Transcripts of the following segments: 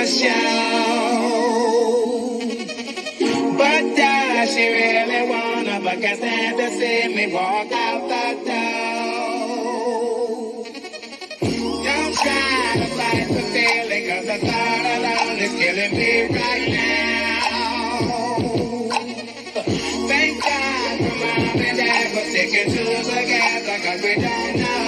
for show. But does she really wanna? But can't stand to see me walk out the door. Don't try to fight the feeling, 'cause the thought alone is killing me right now. Thank God for mom and dad for sticking together, 'cause we don't know how.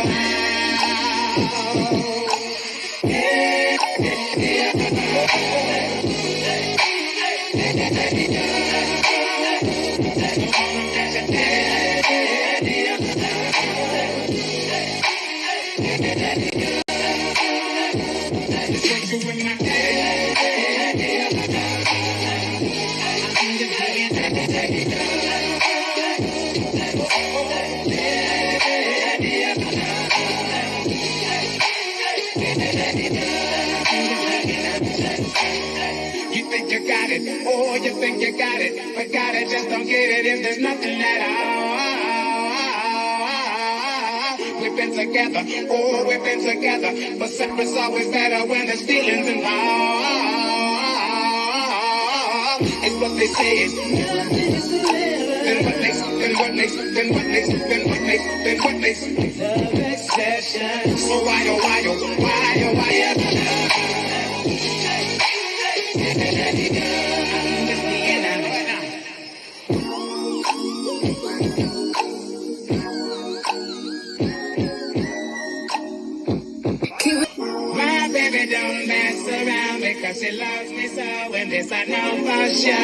You think you got it, oh, you think you got it, but got it, just don't get it if there's nothing at all. We've been together, oh, we've been together, but separate's always better when there's feelings involved. It's what they say is then what makes love obsession. So why my baby don't mess around because she loves me so, and this I know for sure.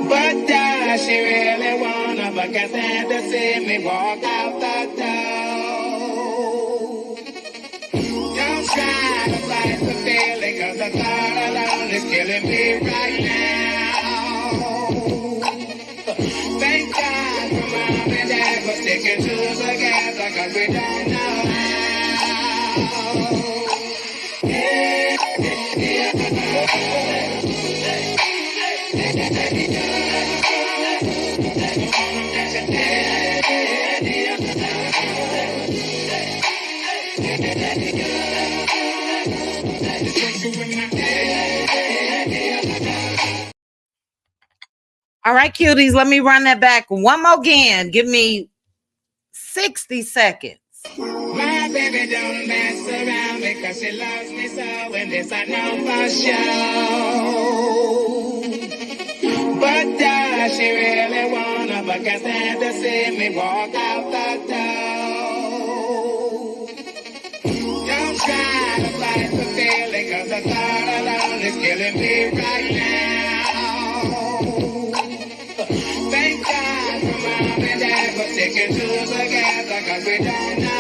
But does she really wanna? But can't stand to see me walk out the door. Don't try to fight the feeling, 'cause the thought alone is killing me right now. Thank God for mom and dad for sticking together, 'cause we don't know how. All right, cuties, let me run that back one more again. Give me 60 seconds. My baby don't mess around because she loves me so, and this I know for sure. But does she really wanna? But can't stand to see me walk out the door. Don't try to fight the feeling, 'cause the thought alone is killing me right now. Thank God for mom and dad for sticking together, 'cause we don't know how.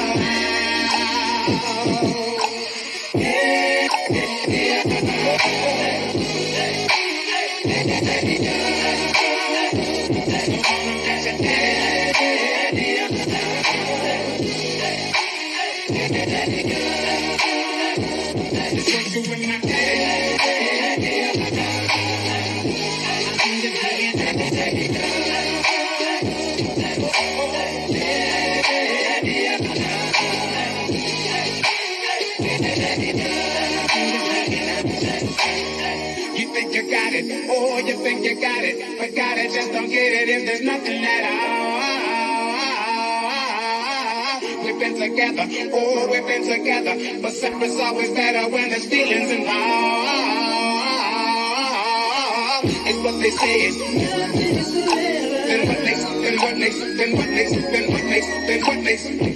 You think you got it, oh, you think you got it, but got it, just don't get it if there's nothing at all. We've been together, oh, we've been together, but separate's always better when there's feelings involved. It's what they say is then what makes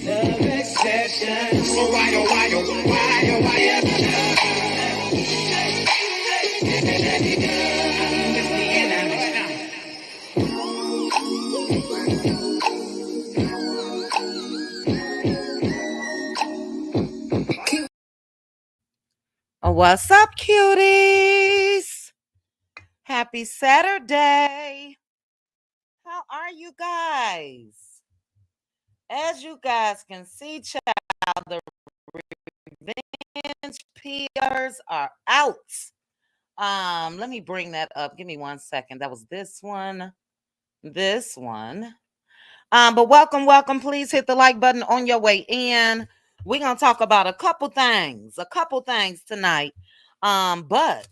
love obsession. So why What's up, cuties? Happy Saturday. How are you guys? As you guys can see, child, the revenge PRs are out. Let me bring that up. Give me 1 second. That was this one. But welcome. Please hit the like button on your way in. We're gonna talk about a couple things tonight. But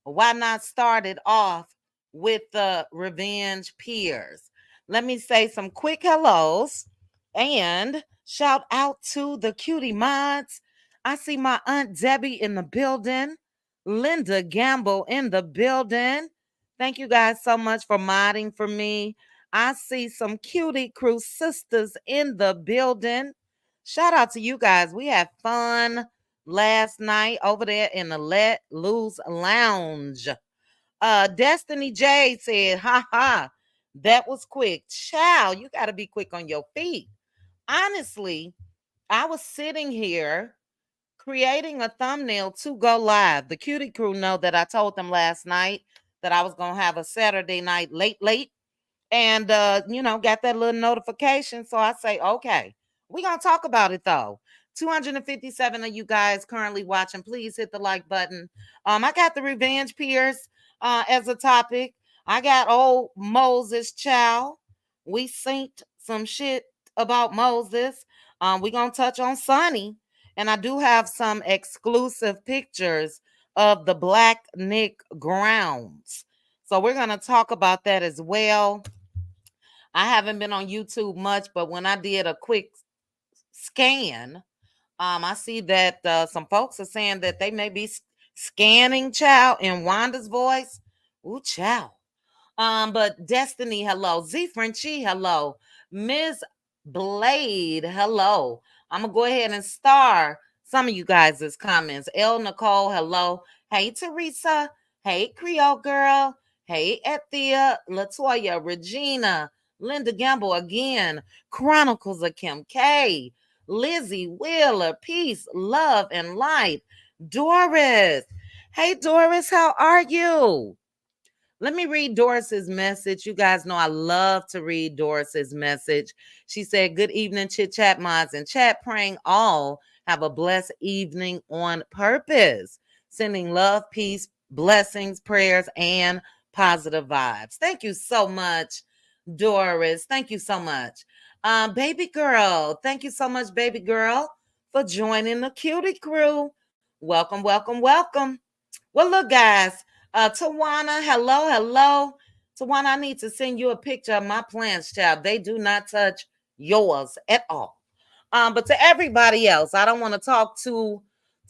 why not start it off with the revenge peers? Let me say some quick hellos and shout out to the cutie mods. I see my Aunt Debbie in the building, Linda Gamble in the building. Thank you guys so much for modding for me. I see some cutie crew sisters in the building. Shout out to you guys. We had fun last night over there in the Let Loose Lounge. Destiny J said, ha ha, that was quick. Child, you got to be quick on your feet. Honestly, I was sitting here creating a thumbnail to go live. The cutie crew know that I told them last night that I was going to have a Saturday night late and got that little notification. So I say, okay, we're gonna talk about it though. 257 of you guys currently watching, please hit the like button. I got the revenge peers as a topic. I got old Moses child. We synced some shit about Moses. We're gonna touch on Sonny, and I do have some exclusive pictures of the Blaquenik grounds. So we're gonna talk about that as well. I haven't been on YouTube much, but when I did a quick scan, I see that some folks are saying that they may be scanning child in Wanda's voice. Ooh, child. But Destiny, hello. Z Frenchie, hello. Ms. Blade, hello. I'm gonna go ahead and star some of you guys' comments. L Nicole, hello. Hey Teresa. Hey Creole girl. Hey Ethia, Latoya, Regina, Linda Gamble again. Chronicles of Kim K. Lizzie Wheeler, peace, love, and light. Doris. Hey Doris, how are you? Let me read Doris's message. You guys know I love to read Doris's message. She said, good evening, chit chat mods and chat, praying all have a blessed evening on purpose. Sending love, peace, blessings, prayers, and positive vibes. Thank you so much, Doris. Thank you so much. Baby girl, thank you so much, baby girl, for joining the cutie crew. Welcome, welcome, welcome. Well, look, guys, Tawana, hello, hello. Tawana, I need to send you a picture of my plants, child. They do not touch yours at all. But to everybody else, I don't want to talk too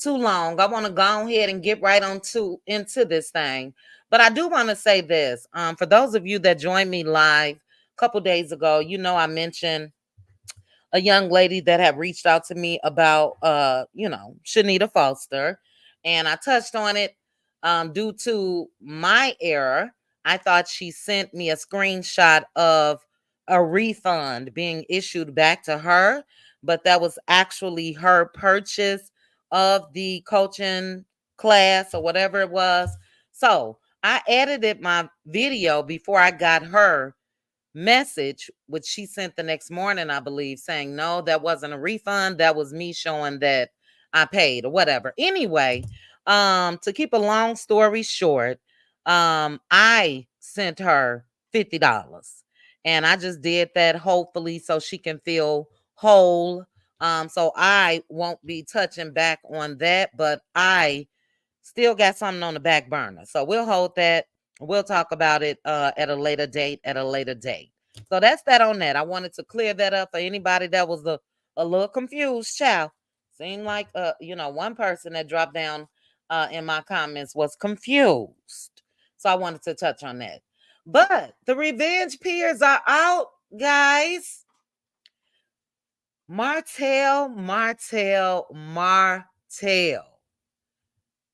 long. I want to go ahead and get right on into this thing. But I do want to say this. For those of you that joined me live a couple days ago, I mentioned a young lady that had reached out to me about Shanita Foster, and I touched on it. Due to my error, I thought she sent me a screenshot of a refund being issued back to her, but that was actually her purchase of the coaching class or whatever it was. So I edited my video before I got her message, which she sent the next morning, I believe, saying, no, that wasn't a refund. That was me showing that I paid or whatever. Anyway, to keep a long story short, I sent her $50. And I just did that hopefully so she can feel whole. So I won't be touching back on that, but I still got something on the back burner. So we'll hold that. We'll talk about it at a later date, So that's that on that. I wanted to clear that up for anybody that was a little confused. Child. Seemed like one person that dropped down in my comments was confused. So I wanted to touch on that. But the revenge peers are out, guys. Martell.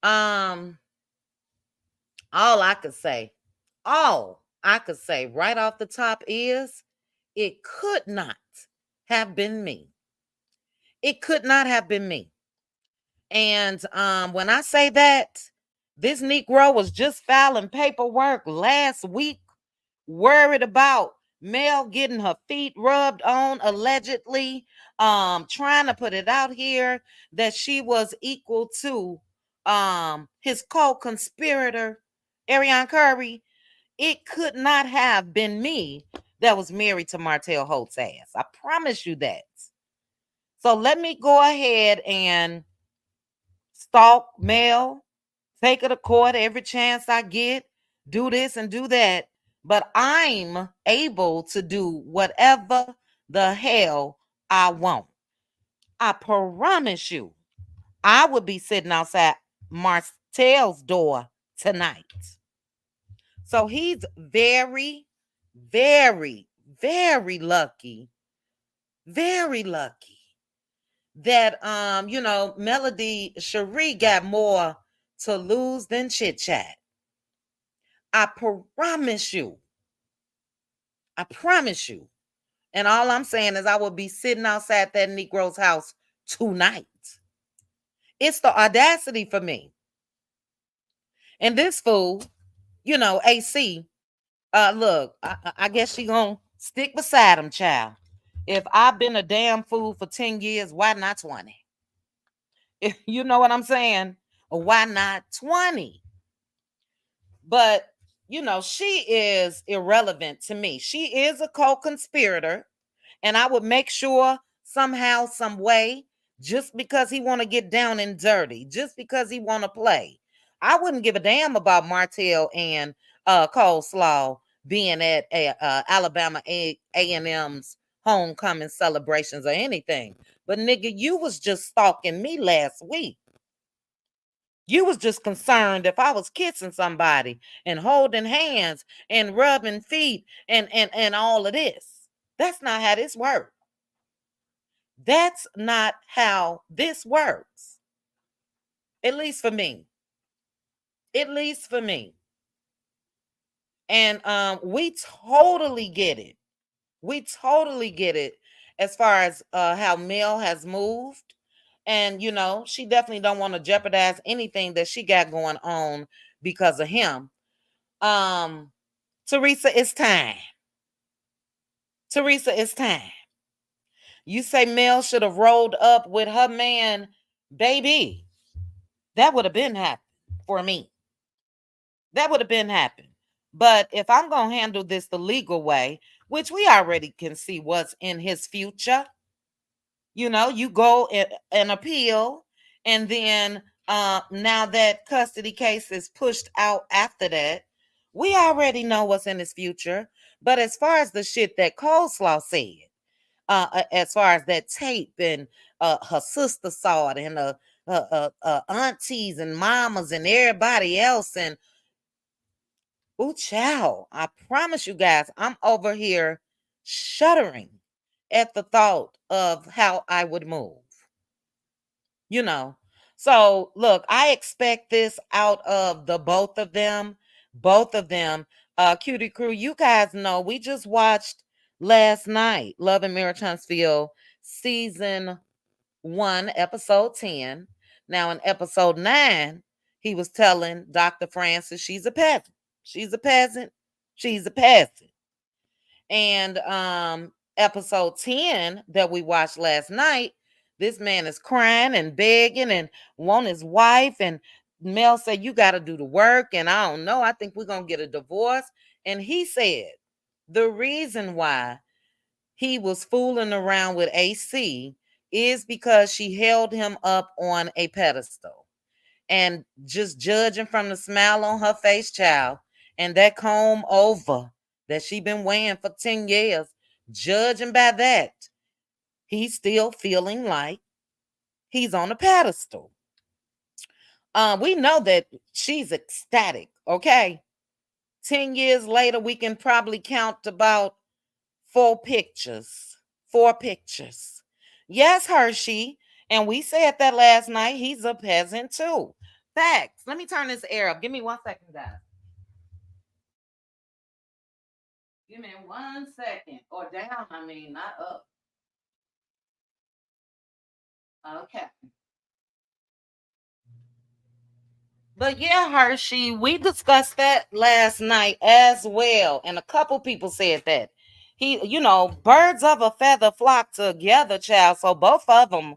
Um, all I could say right off the top is it could not have been me. It could not have been me. And when I say that, this Negro was just filing paperwork last week, worried about Mel getting her feet rubbed on, allegedly, trying to put it out here that she was equal to his co-conspirator, Ariane Curry. It could not have been me that was married to Martell Holt's ass. I promise you that. So let me go ahead and stalk Mel, take her to court every chance I get, do this and do that. But I'm able to do whatever the hell I want. I promise you, I would be sitting outside Martel's door tonight. So he's very, very, very lucky, very lucky that Melody Cherie got more to lose than chit chat. I promise you. I promise you. And all I'm saying is I will be sitting outside that Negro's house tonight. It's the audacity for me. And this fool, AC, look, I guess she gonna stick beside him, child. If I've been a damn fool for 10 years, why not 20? You know what I'm saying? Or why not 20? But, she is irrelevant to me. She is a co-conspirator, and I would make sure somehow, some way, just because he want to get down and dirty, just because he want to play, I wouldn't give a damn about Martell and Coleslaw being at Alabama A&M's homecoming celebrations or anything. But nigga, you was just stalking me last week. You was just concerned if I was kissing somebody and holding hands and rubbing feet and all of this. That's not how this works. That's not how this works. At least for me. At least for me. And we totally get it. We totally get it as far as how Mel has moved. And she definitely don't want to jeopardize anything that she got going on because of him. Teresa, it's time. Teresa, it's time. You say Mel should have rolled up with her man, baby. That would have been happened for me. That would have been happened. But if I'm going to handle this the legal way, which we already can see what's in his future, you go and appeal, and then now that custody case is pushed out after that, we already know what's in his future. But as far as the shit that Coleslaw said, as far as that tape and her sister saw it, and aunties and mamas and everybody else, and ooh, child, I promise you guys, I'm over here shuddering at the thought of how I would move. So look, I expect this out of the both of them. Both of them. Cutie Crew, you guys know we just watched last night Love and Mirror Huntsville season 1, episode 10. Now in episode 9, he was telling Dr. Francis she's a peasant. She's a peasant. She's a peasant. And episode 10 that we watched last night, this man is crying and begging and want his wife. And Mel said, you got to do the work. And I don't know. I think we're going to get a divorce. And he said the reason why he was fooling around with AC is because she held him up on a pedestal. And just judging from the smile on her face, child, and that comb over that she been wearing for 10 years, judging by that, he's still feeling like he's on a pedestal. We know that she's ecstatic, okay? 10 years later, we can probably count about 4 pictures. 4 pictures. Yes, Hershey. And we said that last night. He's a peasant too. Facts. Let me turn this air up. Give me 1 second, guys. Give me 1 second. Or down, I mean, not up. Okay. But yeah, Hershey, we discussed that last night as well. And a couple people said that. Birds of a feather flock together, child. So both of them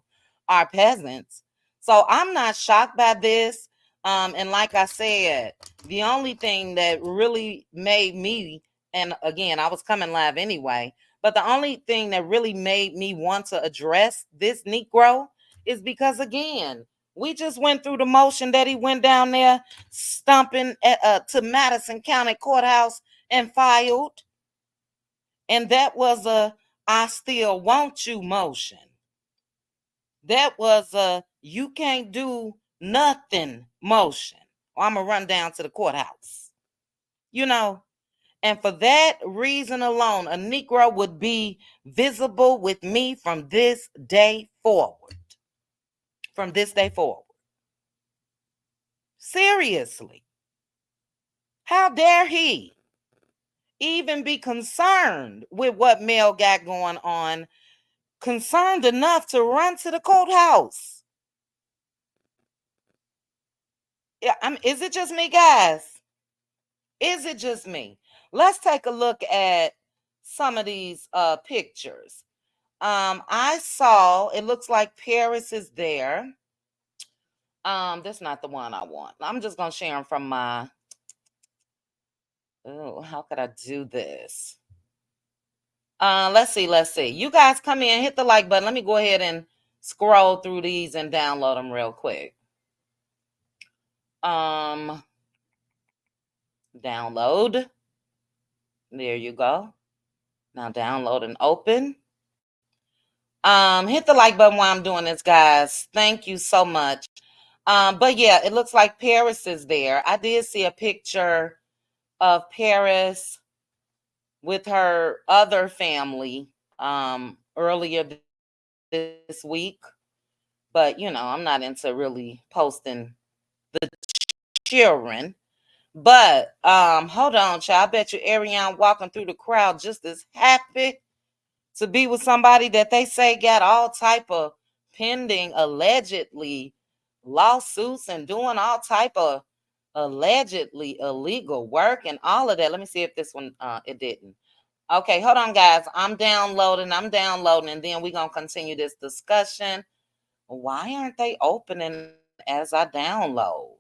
are peasants. So I'm not shocked by this. And like I said, the only thing that really made me, and again, I was coming live anyway, But the only thing that really made me want to address this Negro is because, again, we just went through the motion that he went down there stumping to Madison County Courthouse and filed. And that was a I still want you motion. That was a you can't do nothing motion. Or I'm going to run down to the courthouse. You know, and for that reason alone, a Negro would be visible with me from this day forward. From this day forward. Seriously. How dare he even be concerned with what Mel got going on, concerned enough to run to the courthouse? Yeah, is it just me, guys? Is it just me? Let's take a look at some of these pictures. I saw, it looks like Paris is there. That's not the one I want. I'm just gonna share them from my. Oh, how could I do this? Let's see. You guys come in, hit the like button. Let me go ahead and scroll through these and download them real quick. Download. There you go. Now download and open. Hit the like button while I'm doing this, guys. Thank you so much. But yeah, it looks like Paris is there. I did see a picture of Paris with her other family earlier this week. But I'm not into really posting the children. But hold on, child. I bet you Ariane walking through the crowd just as happy to be with somebody that they say got all type of pending allegedly lawsuits and doing all type of allegedly illegal work and all of that. Let me see if this one it didn't. Okay, hold on, guys. I'm downloading, and then we're gonna continue this discussion. Why aren't they opening as I download?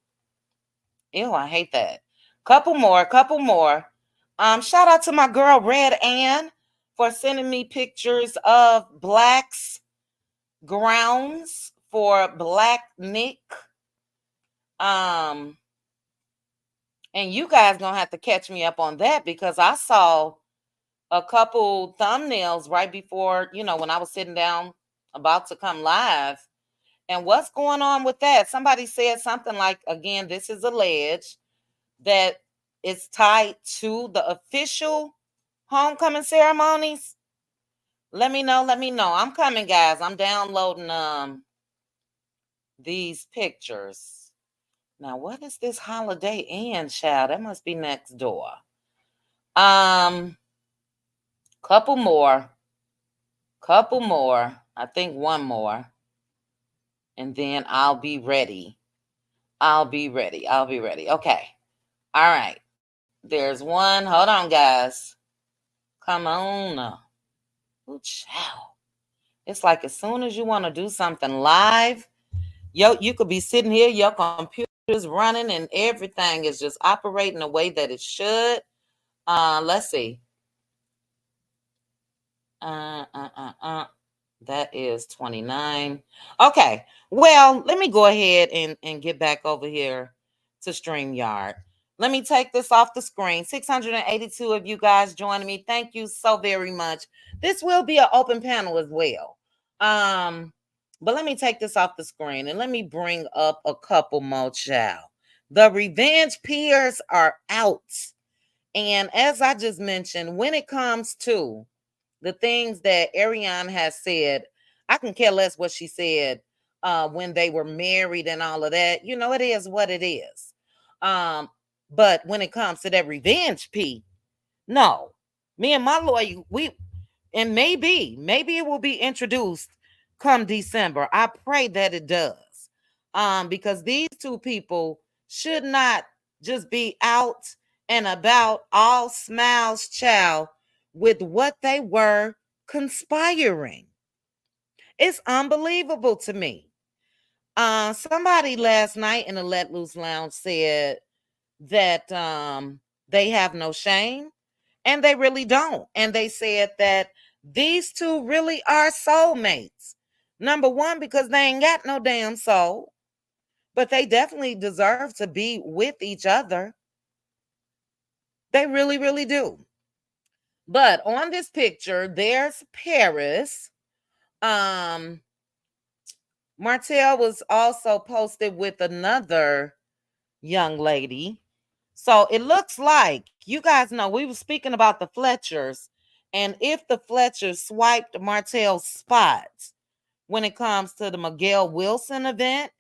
Ew, I hate that. Couple more. Shout out to my girl Red Ann for sending me pictures of Black's grounds for Blaquenik. And you guys gonna have to catch me up on that because I saw a couple thumbnails right before, when I was sitting down about to come live. And what's going on with that? Somebody said something like, again, this is alleged, that it's tied to the official homecoming ceremonies. Let me know. I'm coming, guys. I'm downloading these pictures. Now, what is this Holiday Inn, child? That must be next door. Couple more. I think one more. And then I'll be ready. Okay. All right. There's one. Hold on, guys. Come on. Ooh, child. It's like as soon as you want to do something live, you could be sitting here, your computer's running, and everything is just operating the way that it should. Let's see. That is 29. Okay. Well, let me go ahead and get back over here to StreamYard. Let me take this off the screen. 682 of you guys joining me. Thank you so very much. This will be an open panel as well. But let me take this off the screen and let me bring up a couple more, child. The revenge peers are out. And as I just mentioned, when it comes to the things that Ariane has said, I can care less what she said when they were married and all of that. It is what it is. But when it comes to that revenge P, no. Me and my lawyer, and maybe it will be introduced come December. I pray that it does. Because these two people should not just be out and about all smiles, child, with what they were conspiring. It's unbelievable to me. Somebody last night in the Let Loose Lounge said that they have no shame, and they really don't. And they said that These two really are soulmates. Number one, because they ain't got no damn soul, but they definitely deserve to be with each other. They really, really do. But on this picture, there's Paris. Um, Martell was also posted with another young lady. So it looks like you guys know we were speaking about the Fletchers, and if the Fletchers swiped Martell's spots when it comes to the Miguel Wilson event,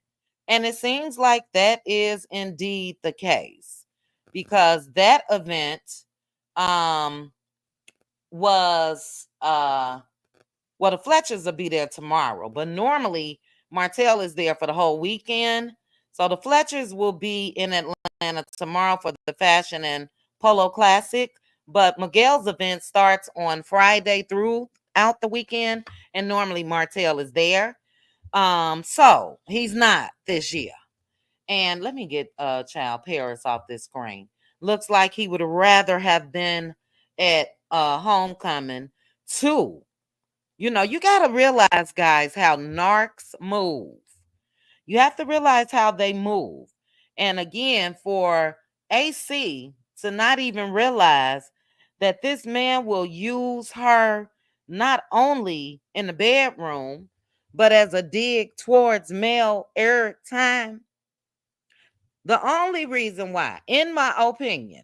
and it seems like that is indeed the case because that event um was well, the Fletchers will be there tomorrow, but normally Martell is there for the whole weekend. So the Fletchers will be in Atlanta tomorrow for the Fashion and Polo Classic. But Miguel's event starts on Friday throughout the weekend, and normally Martell is there. So he's not this year. And let me get Child Paris off this screen. Looks like he would rather have been at homecoming too. You got to realize, guys, how narcs move. You have to realize how they move. And again, for AC to not even realize that this man will use her not only in the bedroom, but as a dig towards male Eric time. The only reason why, in my opinion,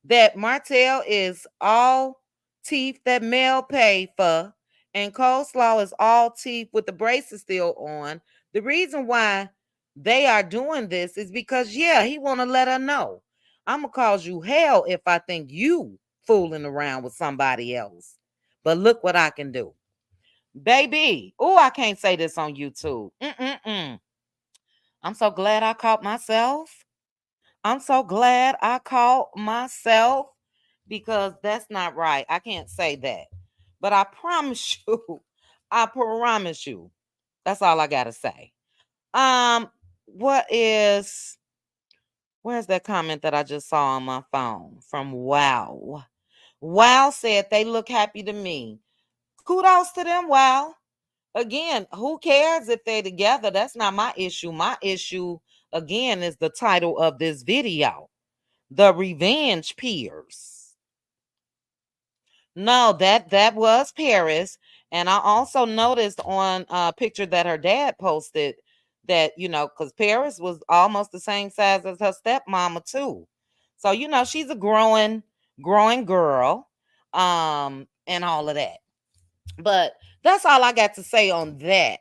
that Martell is all teeth that Mel paid for and coleslaw is all teeth with the braces still on. The reason why they are doing this is because, yeah, he want to let her know. I'm going to cause you hell if I think you fooling around with somebody else. But look what I can do. Baby. Oh, I can't say this on YouTube. I'm so glad I caught myself. I'm so glad I caught myself because that's not right. I can't say that. But I promise you, I promise you, that's all I gotta say. Um, what is where's that comment that I just saw on my phone from Wow? Wow said they look happy to me. Kudos to them, Wow. Again, who cares if they're together? That's not my issue. My issue, again, is the title of this video. The Revenge Peers. No, that was Paris. And I also noticed on a picture that her dad posted that, because Paris was almost the same size as her stepmama too. So, she's a growing girl, and all of that. But that's all I got to say on that.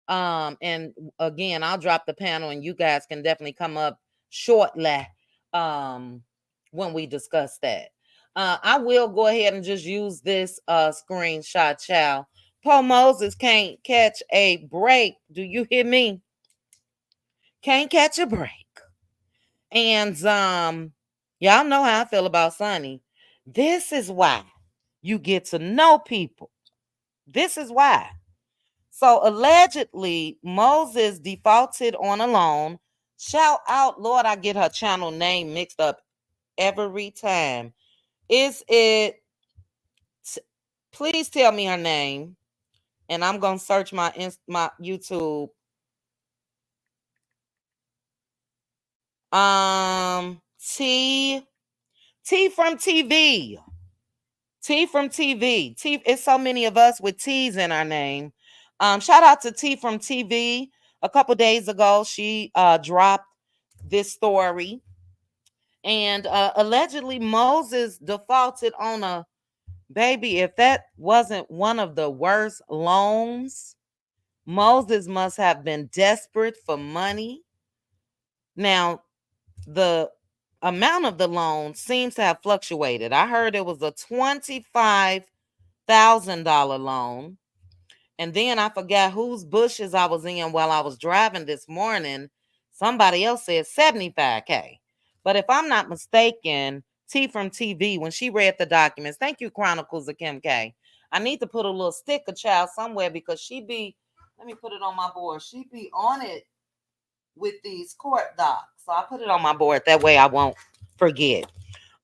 And again, I'll drop the panel and you guys can definitely come up shortly um when we discuss that. I will go ahead and just use this screenshot, child. Paul Moses can't catch a break. Do you hear me? Can't catch a break. And y'all know how I feel about Sonny. This is why you get to know people. This is why. So allegedly, Moses defaulted on a loan. Shout out, Lord, I get her channel name mixed up every time. Is it? Please tell me her name, and I'm gonna search my YouTube. T T from TV. T from TV. T. It's so many of us with T's in our name. Shout out to T from TV. A couple days ago, she dropped this story, and allegedly Moses defaulted on a baby. If that wasn't one of the worst loans, Moses must have been desperate for money. Now, the amount of the loan seems to have fluctuated. I heard it was a $25,000 loan. And then I forgot whose bushes I was in while I was driving this morning. Somebody else said 75K. But if I'm not mistaken, T from TV, when she read the documents, thank you, Chronicles of Kim K. I need to put a little sticker, child, somewhere because let me put it on my board. She be on it with these court docs. So I put it on my board. That way I won't forget.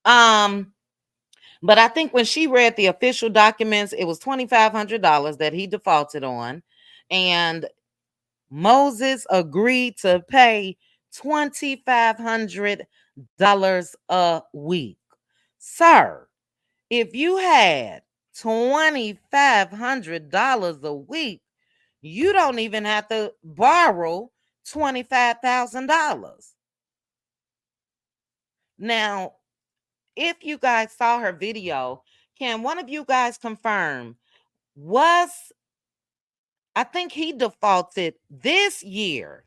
Um, But I think when she read the official documents, it was $2,500 that he defaulted on. And Moses agreed to pay $2,500 a week. Sir, if you had $2,500 a week, you don't even have to borrow $25,000. Now, if you guys saw her video, can one of you guys confirm, was I think he defaulted this year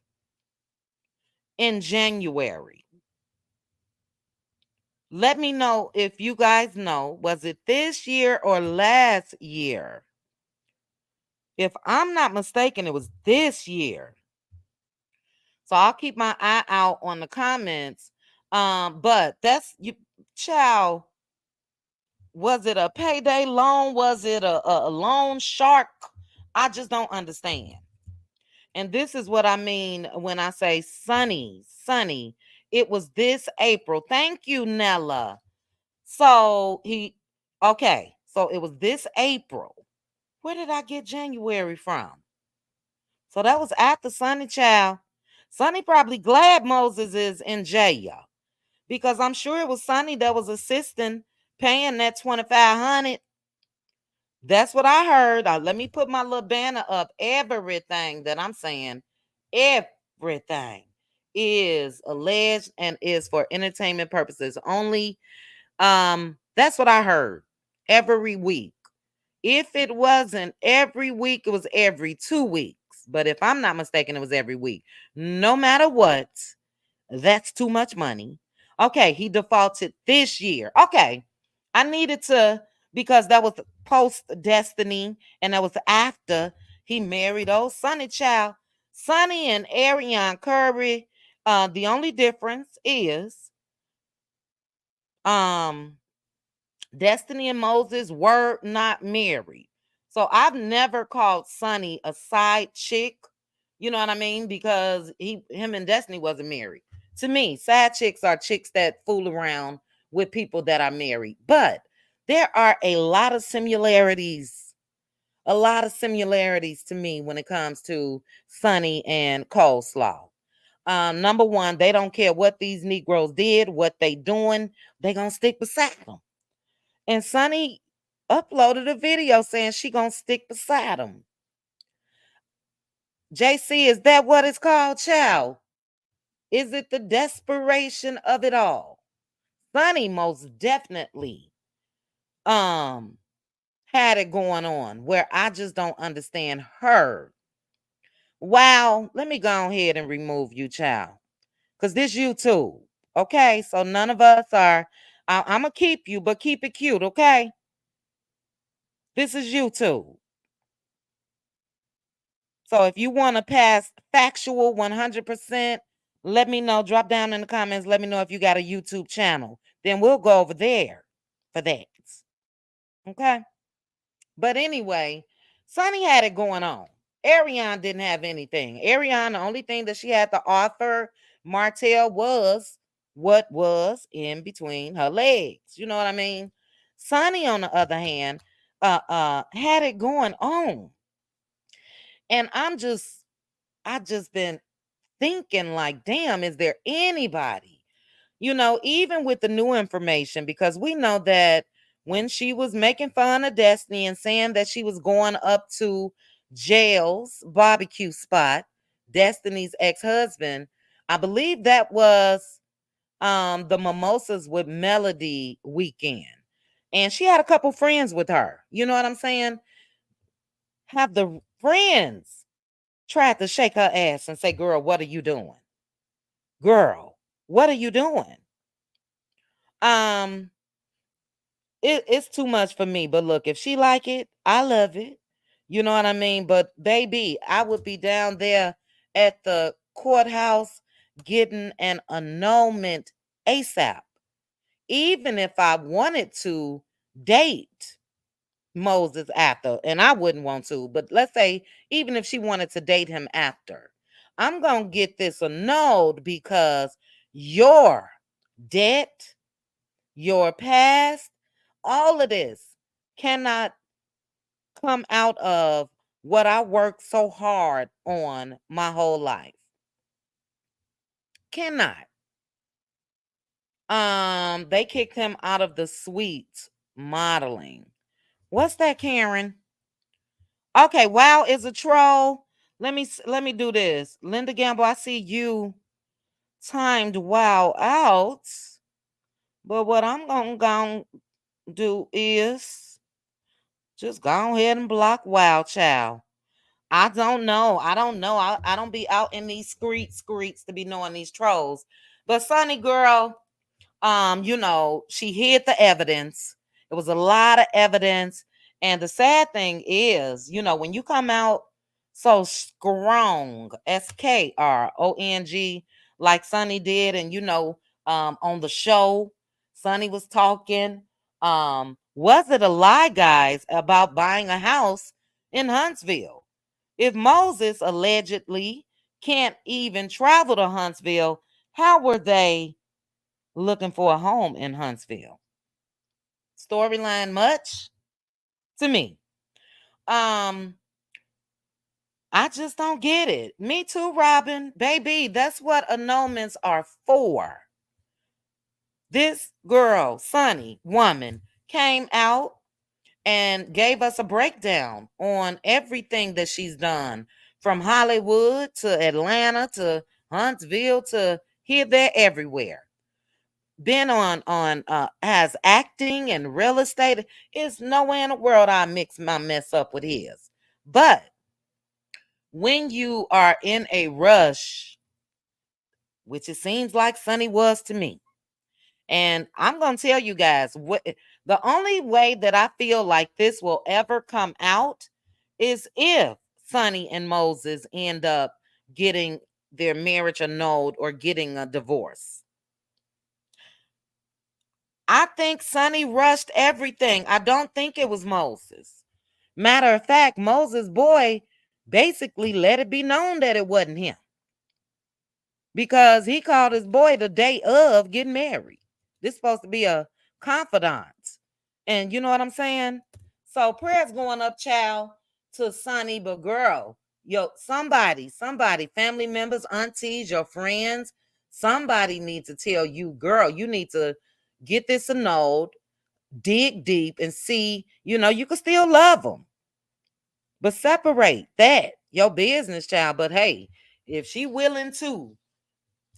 in January? Let me know if you guys know, was it this year or last year? If I'm not mistaken, it was this year. So I'll keep my eye out on the comments. But that's you, child. Was it a payday loan? Was it a loan shark? I just don't understand. And this is what I mean when I say Sunny. It was this April. Thank you, Nella. So okay. So it was this April. Where did I get January from? So that was after Sunny Child. Sunny probably glad Moses is in jail because I'm sure it was Sunny that was assisting paying that 2,500. That's what I heard. Let me put my little banner up. Everything that I'm saying, everything is alleged and is for entertainment purposes only. That's what I heard every week. If it wasn't every week, it was every 2 weeks. But if I'm not mistaken, it was every week. No matter what, that's too much money. Okay, he defaulted this year. Okay, I needed to, because that was post Destiny and that was after he married old Sonny Child. Sonny and Ariane Curry. The only difference is um Destiny and Moses were not married. So I've never called Sonny a side chick. You know what I mean? Because him and Destiny wasn't married. To me, side chicks are chicks that fool around with people that are married. But there are a lot of similarities. A lot of similarities to me when it comes to Sonny and Coleslaw. Number one, they don't care what these Negroes did, what they doing. They gonna stick beside them. And Sunny uploaded a video saying she gonna stick beside him. JC, is that what it's called, child? Is it the desperation of it all? Sunny most definitely um had it going on where I just don't understand her. Wow, let me go ahead and remove you, child. Cause this YouTube. Okay, so none of us are I'm gonna keep you, but keep it cute, okay? This is YouTube. So if you want to pass factual 100%, let me know. Drop down in the comments. Let me know if you got a YouTube channel. Then we'll go over there for that. Okay. But anyway, Sunny had it going on. Ariane didn't have anything. Ariane, the only thing that she had to offer Martell was what was in between her legs. You know what I mean? Sunny, on the other hand, had it going on. And I just been thinking like, damn, is there anybody, even with the new information, because we know that when she was making fun of Destiny and saying that she was going up to jail's barbecue spot, Destiny's ex-husband, I believe that was the Mimosas with Melody weekend. And she had a couple friends with her. You know what I'm saying? Have the friends tried to shake her ass and say, girl, what are you doing? Girl, what are you doing? Um, it's too much for me. But look, if she like it, I love it. You know what I mean? But baby, I would be down there at the courthouse getting an annulment ASAP. Even if I wanted to date Moses after, and I wouldn't want to, but let's say even if she wanted to date him after, I'm going to get this annulled because your debt, your past, all of this cannot come out of what I worked so hard on my whole life. Cannot. They kicked him out of the suite modeling. What's that, Karen? Okay, wow is a troll. Let me do this. Linda Gamble, I see you timed wow out. But what I'm gonna do is just go ahead and block wow child. I don't know. I don't know. I don't be out in these streets to be knowing these trolls. But Sunny girl, she hid the evidence. It was a lot of evidence. And the sad thing is, when you come out so strong, SKRONG, like Sonny did, and on the show, Sonny was talking. Was it a lie, guys, about buying a house in Huntsville? If Moses allegedly can't even travel to Huntsville, how were they looking for a home in Huntsville? Storyline much to me. I just don't get it. Me too, Robin. Baby, that's what annulments are for. This girl, Sunny, woman, came out and gave us a breakdown on everything that she's done from Hollywood to Atlanta to Huntsville to here, there, everywhere. Been on has acting and real estate. It's nowhere in the world I mix my mess up with his. But when you are in a rush, which it seems like Sonny was to me, and I'm gonna tell you guys what the only way that I feel like this will ever come out is if Sonny and Moses end up getting their marriage annulled or getting a divorce. I think Sonny rushed everything. I don't think it was Moses. Matter of fact, Moses' boy basically let it be known that it wasn't him because he called his boy the day of getting married. This is supposed to be a confidant. And you know what I'm saying? So prayers going up, child, to Sonny, but girl, somebody, family members, aunties, your friends, somebody needs to tell you, girl, you need to get this annulled, dig deep and see, you can still love them. But separate that, your business, child. But hey, if she willing to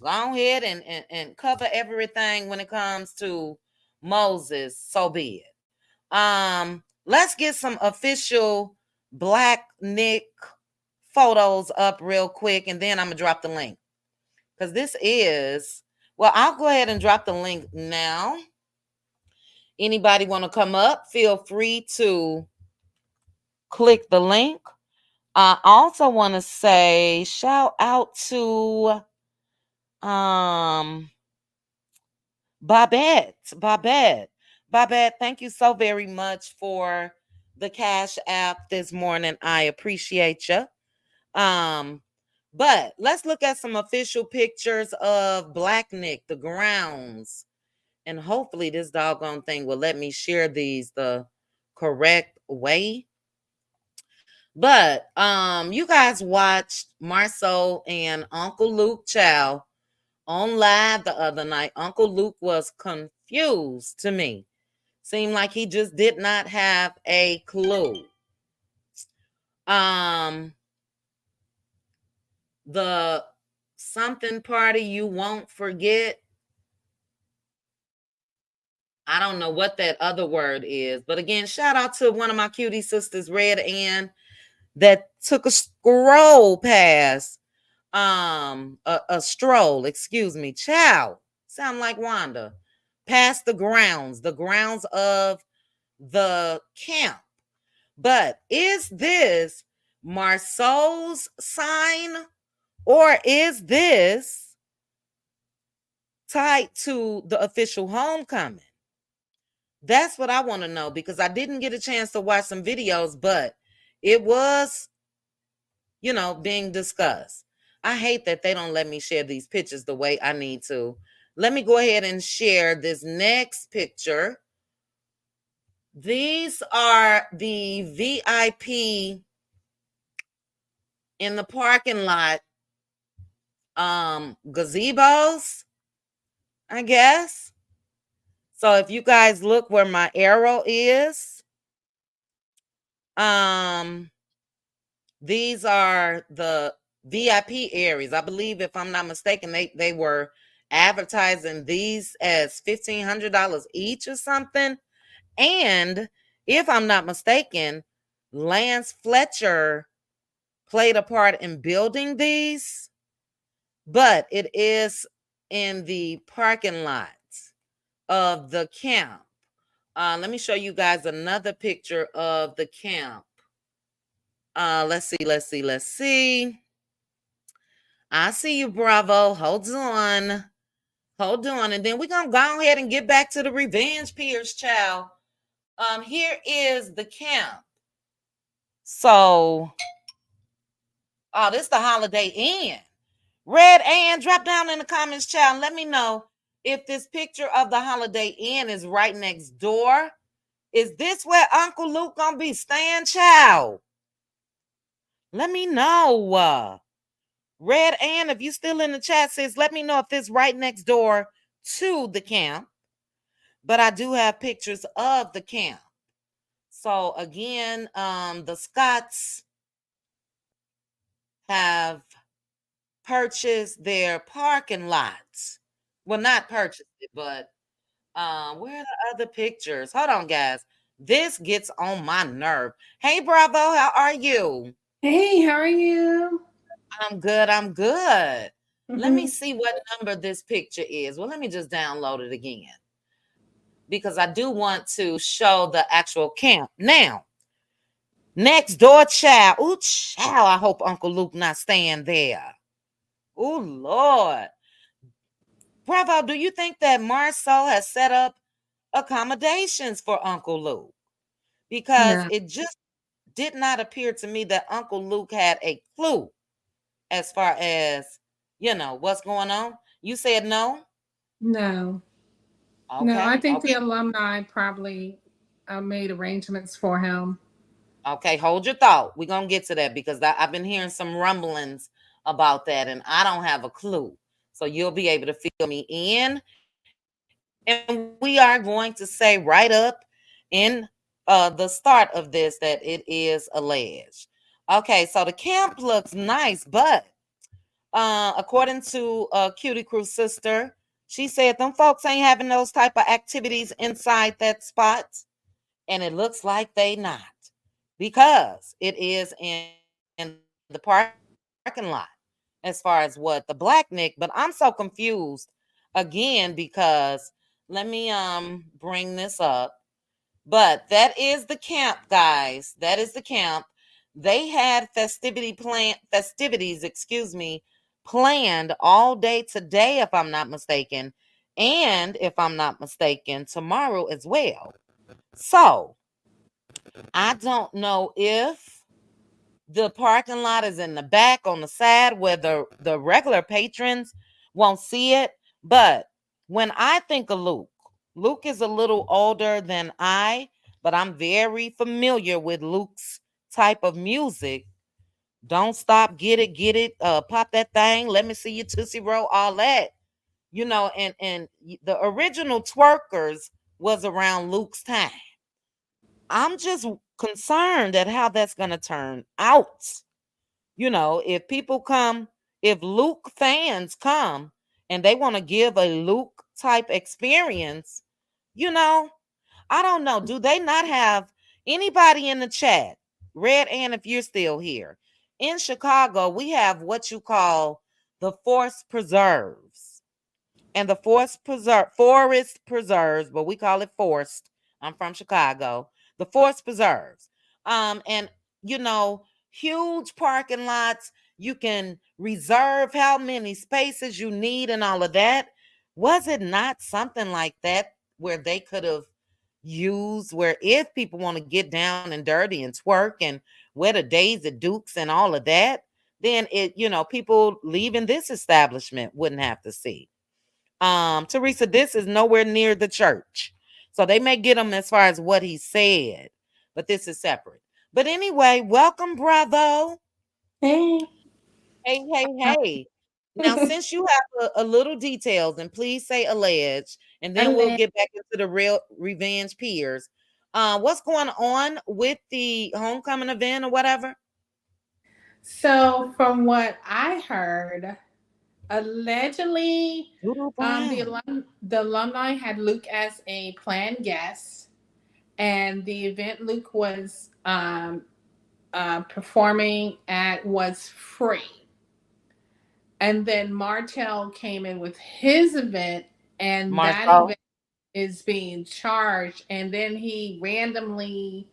go ahead and cover everything when it comes to Moses, so be it. Let's get some official Blaquenik photos up real quick, and then I'm gonna drop the link. Because I'll go ahead and drop the link now. Anybody want to come up, feel free to click the link. I also want to say shout out to Babette. Thank you so very much for the Cash app this morning. I appreciate you. But let's look at some official pictures of Blaquenik, the grounds. And hopefully this doggone thing will let me share these the correct way. But you guys watched Marceau and Uncle Luke Chow on live the other night. Uncle Luke was confused to me. Seemed like he just did not have a clue. The something party you won't forget. I don't know what that other word is, but again, shout out to one of my cutie sisters, Red Ann, that took a scroll past a stroll, excuse me, child, sound like Wanda, past the grounds of the camp. But is this Marceau's sign, or is this tied to the official homecoming? That's what I want to know, because I didn't get a chance to watch some videos, but it was, being discussed. I hate that they don't let me share these pictures the way I need to. Let me go ahead and share this next picture. These are the VIP in the parking lot gazebos, I guess. So if you guys look where my arrow is, um these are the VIP areas. I believe, if I'm not mistaken, they were advertising these as $1,500 each or something. And if I'm not mistaken, Lance Fletcher played a part in building these, but it is in the parking lot of the camp. Let me show you guys another picture of the camp. Let's see. I see you, Bravo. Hold on. Hold on. And then we're gonna go ahead and get back to the revenge peers, child. Here is the camp. So, oh, this is the Holiday Inn. Red Ann, drop down in the comments, child, and let me know if this picture of the Holiday Inn is right next door. Is this where Uncle Luke gonna be staying, child? Let me know. Red Ann, if you still in the chat, says, let me know if this right next door to the camp. But I do have pictures of the camp. So again, the Scotts have purchased their parking lots. Well, not purchased it, but where are the other pictures? Hold on, guys. This gets on my nerve. Hey, Bravo, how are you? Hey, how are you? I'm good. I'm good. Let me Mhm. see what number this picture is. Well, let me just download it again because I do want to show the actual camp. Now, next door child. Ooh, child, I hope Uncle Luke not staying there. Oh, Lord. Bravo, do you think that Marcel has set up accommodations for Uncle Luke? Because No, it just did not appear to me that Uncle Luke had a clue as far as, what's going on. You said no? no, no. I Okay, think the okay, alumni probably made arrangements for him. okay. Hold your thought. We're gonna get to that because I've been hearing some rumblings about that, and I don't have a clue. So you'll be able to fill me in, and we are going to say right up in the start of this that it is alleged. Okay, so the camp looks nice, but according to Cutie Crew sister, she said them folks ain't having those type of activities inside that spot. And it looks like they not, because it is in the parking lot as far as what the Blaquenik. But I'm so confused again because let me bring this up. But that is the camp, guys. That is the camp. They had festivities, planned all day today, if I'm not mistaken, and if I'm not mistaken, tomorrow as well. So I don't know if the parking lot is in the back on the side where the regular patrons won't see it. But when I think of Luke, Luke is a little older than I, but I'm very familiar with Luke's type of music. Don't stop, get it, pop that thing, let me see you tootsie roll, all that. And the original twerkers was around Luke's time. I'm just concerned at how that's going to turn out. If people come, if Luke fans come and they want to give a Luke type experience, you know, I don't know. Do they not have anybody in the chat? Red Ann, if you're still here. In Chicago, we have what you call the forest preserves. And the forest preserves, but we call it forest. I'm from Chicago. The forest preserves. And you know, huge parking lots. You can reserve how many spaces you need and all of that. Was it not something like that where they could have used, where if people want to get down and dirty and twerk and wear the Daisy Dukes and all of that, then people leaving this establishment wouldn't have to see. Teresa, this is nowhere near the church. So they may get him as far as what he said, but this is separate. But anyway, welcome, brother. Hey. Hey, hey, hey. Now, since you have a little details, and please say alleged, and then we'll Ale- get back into the real revenge peers. What's going on with the homecoming event or whatever? So, from what I heard, allegedly, Doodle Brown. the alumni had Luke as a planned guest, and the event Luke was performing at was free. And then Martell came in with his event, and that Marcel, event is being charged. And then he randomly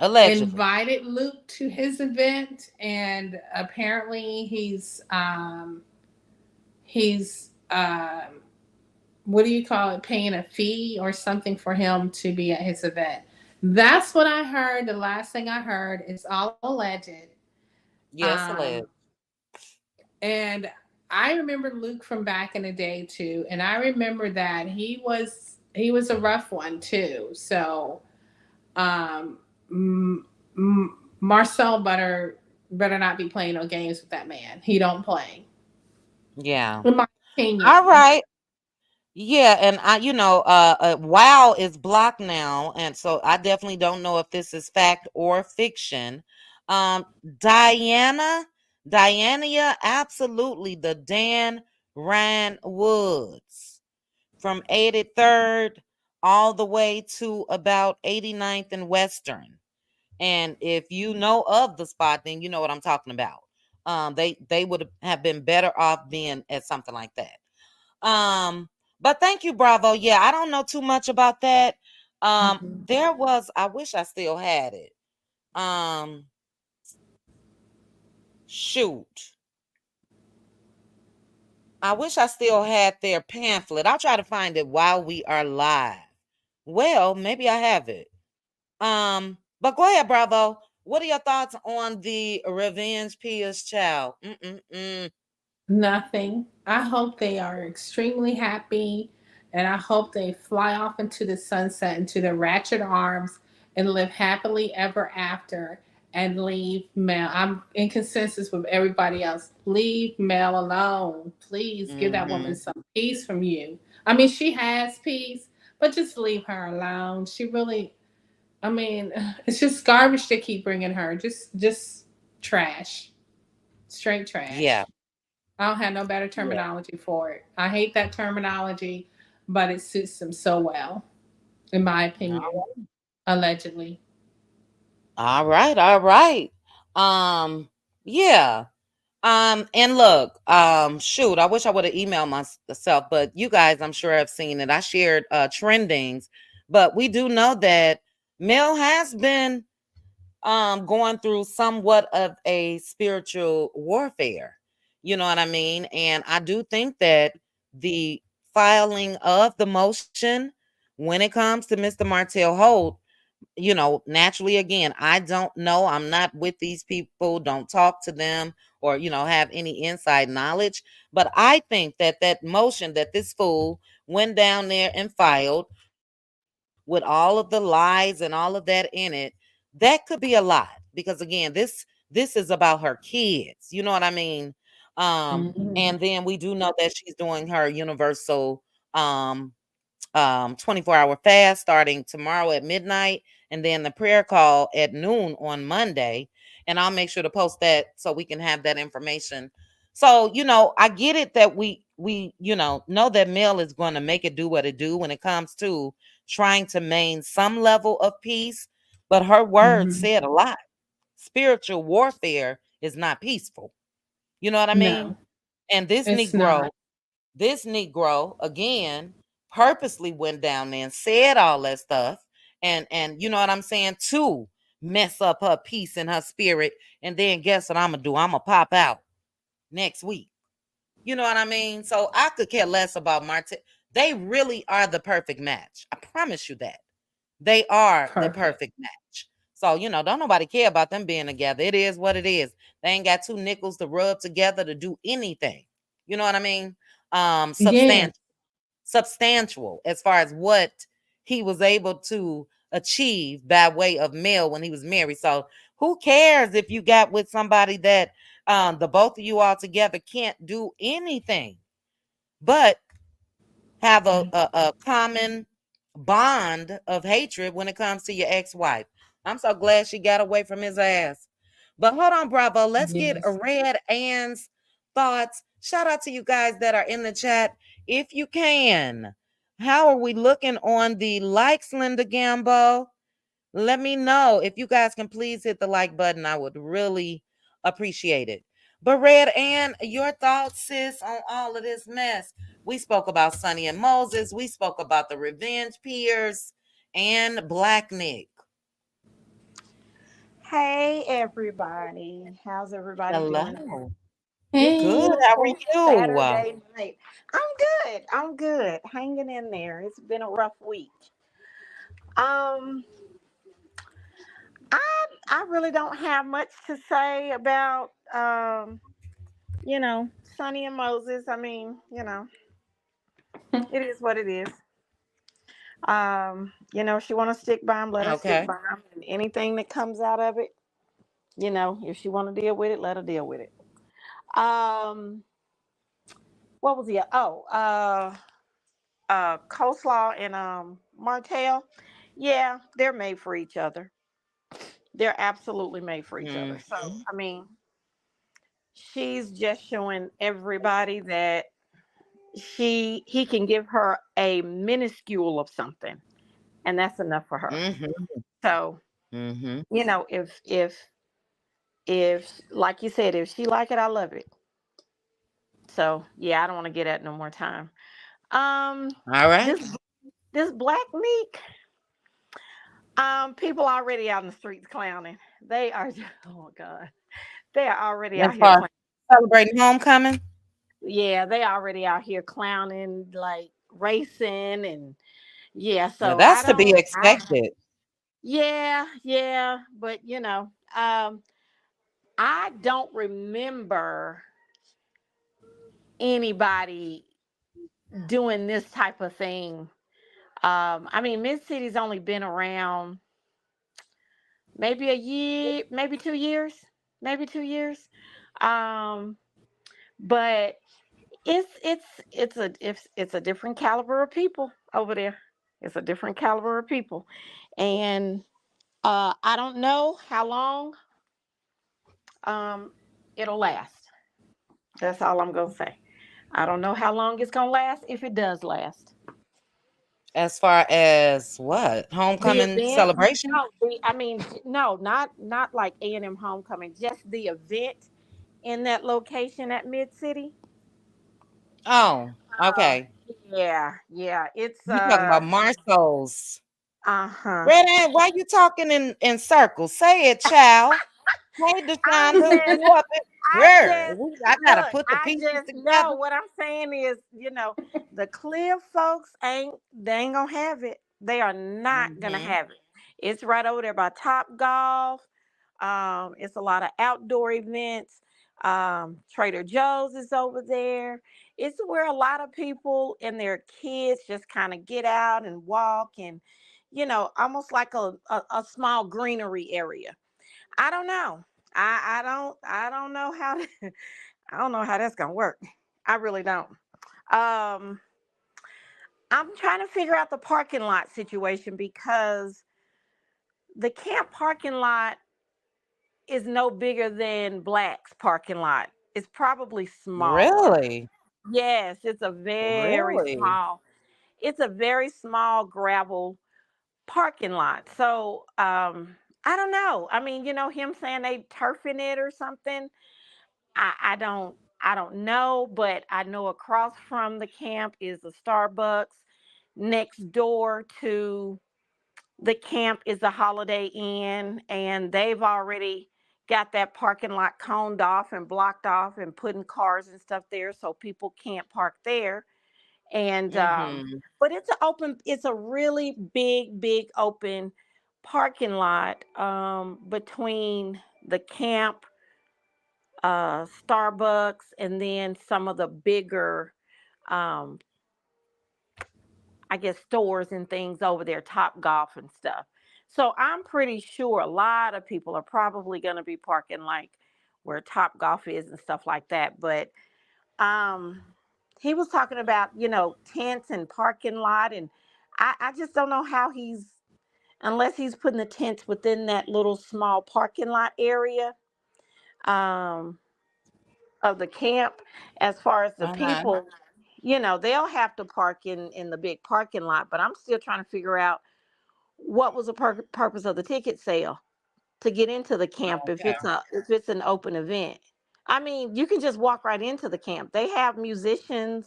allegedly. invited Luke to his event, and apparently he's what do you call it, paying a fee or something for him to be at his event. That's what I heard. The last thing I heard is all alleged. Yes, Um, alleged. and I remember Luke from back in the day too, and I remember that he was a rough one too. So um, M- Marcel better not be playing no games with that man. He don't play, Yeah. in my All opinion. right. Yeah, and WoW is blocked now, and so I definitely don't know if this is fact or fiction. Um, Diana, Diania, absolutely the Dan Ryan Woods from 83rd all the way to about 89th and Western. And if you know of the spot, then you know what I'm talking about. They would have been better off being at something like that. Um, but thank you, Bravo. Yeah, I don't know too much about that. Mhm. There was, I wish I still had it. Um, shoot. I wish I still had their pamphlet. I'll try to find it while we are live. Well, maybe I have it. But go ahead, Bravo. What are your thoughts on the Revenge Pia's child? Mm-mm-mm. Nothing. I hope they are extremely happy, and I hope they fly off into the sunset, into their ratchet arms, and live happily ever after. And leave Mel. I'm in consensus with everybody else. Leave Mel alone. Please give that woman Mm-hmm. some peace from you. I mean, she has peace, but just leave her alone. She really. I mean, it's just garbage to keep bringing her. Just trash. Straight Yeah, trash. I don't have no better yeah. terminology for it. I hate that terminology, but it suits them so well, in my opinion. Allegedly. All right, all right. Um, yeah. And look, shoot, I wish I would have emailed myself, but you guys, I'm sure have seen it. I shared trendings, but we do know that Mel has been going through somewhat of a spiritual warfare. You know what I mean? And I do think that the filing of the motion when it comes to Mr. Martell Holt, naturally, again, I don't know. I'm not with these people, don't talk to them or, have any inside knowledge. But I think that that motion that this fool went down there and filed with all of the lies and all of that in it, that could be a lot. Because again, this is about her kids. You know what I mean? And Mm-hmm. then we do know that she's doing her universal um 24-hour fast starting tomorrow at midnight, and then the prayer call at noon on Monday. And I'll make sure to post that so we can have that information. So, I get it that we know that Mel is going to make it do what it do when it comes to trying to maintain some level of peace, but her words Mm-hmm. said a lot. Spiritual warfare is not peaceful. You know what I mean? No, And this it's Negro, not. this Negro again purposely went down there and said all that stuff, and you know what I'm saying, to mess up her peace and her spirit. And then guess what I'm gonna do? I'm gonna pop out next week. You know what I mean? So I could care less about Martin. They really are the perfect match. I promise you that. They are the Perfect. perfect match. So, don't nobody care about them being together. It is what it is. They ain't got two nickels to rub together to do anything. You know what I mean? Yeah. Substantial as far as what he was able to achieve by way of male when he was married. So who cares if you got with somebody that the both of you all together can't do anything but have a common bond of hatred when it comes to your ex-wife. I'm so glad she got away from his ass. But hold on, Bravo. Let's get a Yes. Red Ann's thoughts. Shout out to you guys that are in the chat. If you can, how are we looking on the likes, Linda Gambo? Let me know. If you guys can please hit the like button, I would really appreciate it. But Red Ann, your thoughts, sis, on all of this mess. We spoke about Sonny and Moses. We spoke about the revenge peers and Blaquenik. Hey everybody, how's everybody doing? Hello. This Hey. Good. How are beautiful you? Saturday night. I'm good. Hanging in there. It's been a rough week. Um, I really don't have much to say about Sonny and Moses. I mean, it is what it is. She want to stick by him, let her stick Okay. by him, and anything that comes out of it, if she want to deal with it, let her deal with it. Um, what was the Coleslaw and Martell, yeah, they're made for each other. They're absolutely made for each other. So Mhm. I mean, she's just showing everybody that he can give her a minuscule of something, and that's enough for her. Mhm. So Mhm. if like you said, if she like it, I love it. So yeah, I don't want to get at no more time. Um, All right. this black meat. People already out in the streets clowning. They are just, oh my god, they are already As out here far as clowning. celebrating homecoming. Yeah, they already out here clowning, like racing and yeah. Now So that's to be expected. yeah, but I don't remember anybody doing this type of thing. I mean, Mid City's only been around maybe a year, maybe 2 years. Um, but it's a different caliber of people over there. It's a different caliber of people, and I don't know how long um it'll last. That's all I'm gonna say. I don't know how long it's gonna last if it does last. As far as what? The Homecoming event, celebration? no, not like A&M Homecoming, just the event in that location at Mid City. Oh, Uh, okay. yeah, it's You talking about Marcel's. uh-huh. Red Ant, why you talking in circles? Say it, child. Hey, I'm Deshonda, just you up in I here. just I gotta look. put the I pieces just together. know what I'm saying is, the Clear folks they ain't gonna have it. They are not gonna Mhm. have it. It's right over there by Top Golf. It's a lot of outdoor events. Trader Joe's is over there. It's where a lot of people and their kids just kind of get out and walk and, almost like a small greenery area. I don't know. I don't know how I don't know how that's gonna work. I really don't. Um, I'm trying to figure out the parking lot situation because the camp parking lot is no bigger than Black's parking lot. It's probably smaller. Really? Yes, it's a very Really? small. It's a very small gravel parking lot. So I don't know. I mean, him saying they turfing it or something. I don't know, but I know across from the camp is a Starbucks. Next door to the camp is a Holiday Inn, and they've already got that parking lot coned off and blocked off and putting cars and stuff there so people can't park there. And Mhm. but it's a really big open parking lot between the camp, Starbucks, and then some of the bigger, um, I guess, stores and things over there, Top Golf and stuff. So I'm pretty sure a lot of people are probably going to be parking like where Top Golf is and stuff like that. But um, he was talking about, tents and parking lot. And I just don't know how unless he's putting the tents within that little small parking lot area um, of the camp. As far as the Uh-huh. people, they'll have to park in the big parking lot. But I'm still trying to figure out what was the purpose of the ticket sale to get into the camp Okay. if it's an open event. I mean, you can just walk right into the camp. They have musicians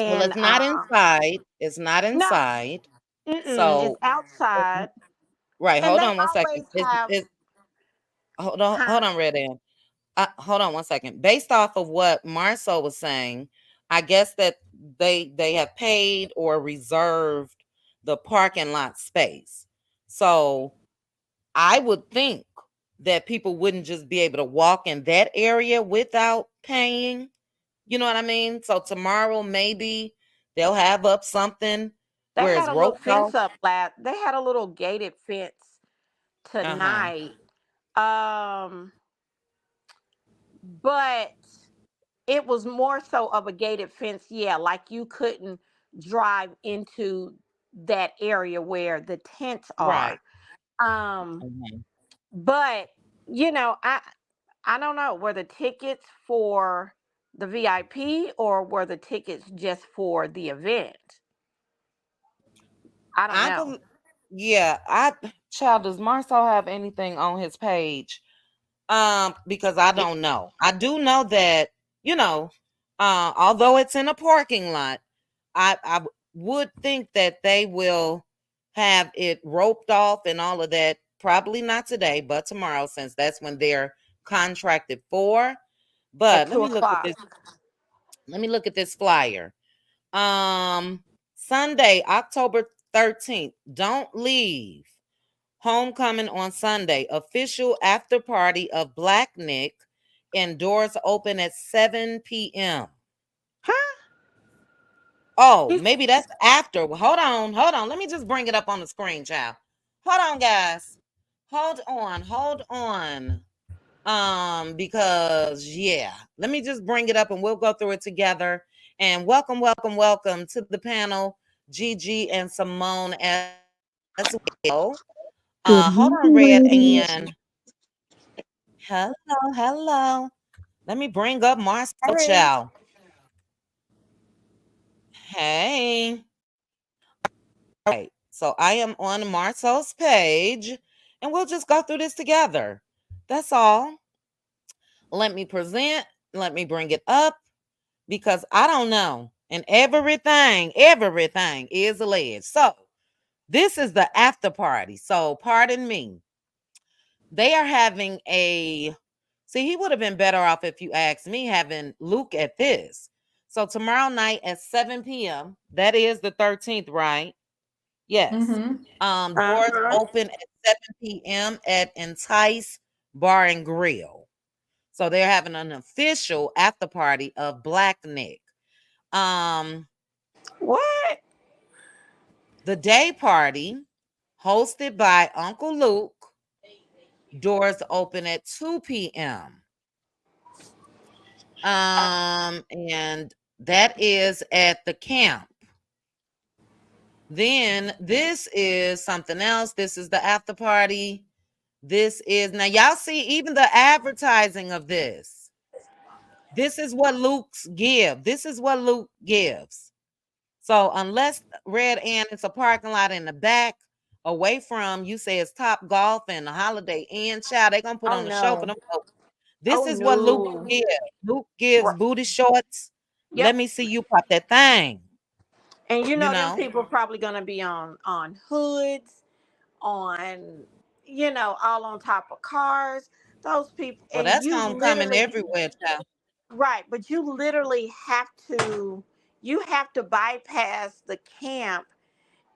Well, and it's not inside. It's not no, inside. it's So, outside, right. and Hold they on one second. always have, Hold huh? on, Red Ann. Hold on one second. Based off of what Marcel was saying, I guess that they have paid or reserved the parking lot space. So I would think that people wouldn't just be able to walk in that area without paying. You know what I mean? So tomorrow maybe they'll have up something They where had it's a little roped off. fence up last. They had a little gated fence Uh-huh. tonight. Um, but it was more so of a gated fence, yeah, like you couldn't drive into that area where the tents Right. are. Um, Mhm. but I don't know, were the tickets for the VIP or were the tickets just for the event? I don't I know. bel Yeah, child, does Marcel have anything on his page? Because I It, don't know. I do know that, you know, although it's in a parking lot, would think that they will have it roped off and all of that. Probably not today, but tomorrow, since that's when they're contracted for. at But let two me look at o'clock. this. Let me look at this flyer. Um, Sunday, October 13th. Don't leave. Homecoming on Sunday. Official after party of Blaquenik, and doors open at 7 p.m. Huh? Oh, He's, maybe that's after. Well, hold on. Let me just bring it up on the screen, child. Hold on, guys. Hold on. Because yeah, let me just bring it up and we'll go through it together. And welcome to the panel, Gigi and Simone as well. Good Hold on, evening, Red ladies. and hello. Let me bring up Marcel hey, Chow. Hey. All right. So I am on Marcel's page and we'll just go through this together. That's all. Let me present. Let me bring it up because I don't know. And everything is alleged. So this is the after party. So pardon me. They are having a See, he would have been better off if you asked me having Luke at this. So tomorrow night at 7 p.m. That is the 13th, right? Yes. Mm-hmm. Doors uh-huh. open at 7 p.m. at Entice Bar and Grill. So they're having an official after party of Black Nick. Um, What? the day party, hosted by Uncle Luke, doors open at 2 p.m. And that is at the camp. Then this is something else. This is the after party. This is Now y'all see even the advertising of this. This is what Luke's give. This is what Luke gives. So unless Red Ant, it's a parking lot in the back, away from you say it's Top Golf and the Holiday Inn, child, they gonna put Oh on the show for no. them folks. This Oh is what Luke no. gives. Luke gives Right. booty shorts. Let Yep. me see you pop that thing. And You them know, people probably gonna be on hoods, on all on top of cars. Those people, well, and that's you homecoming literally, everywhere, child. right, but you literally have to bypass the camp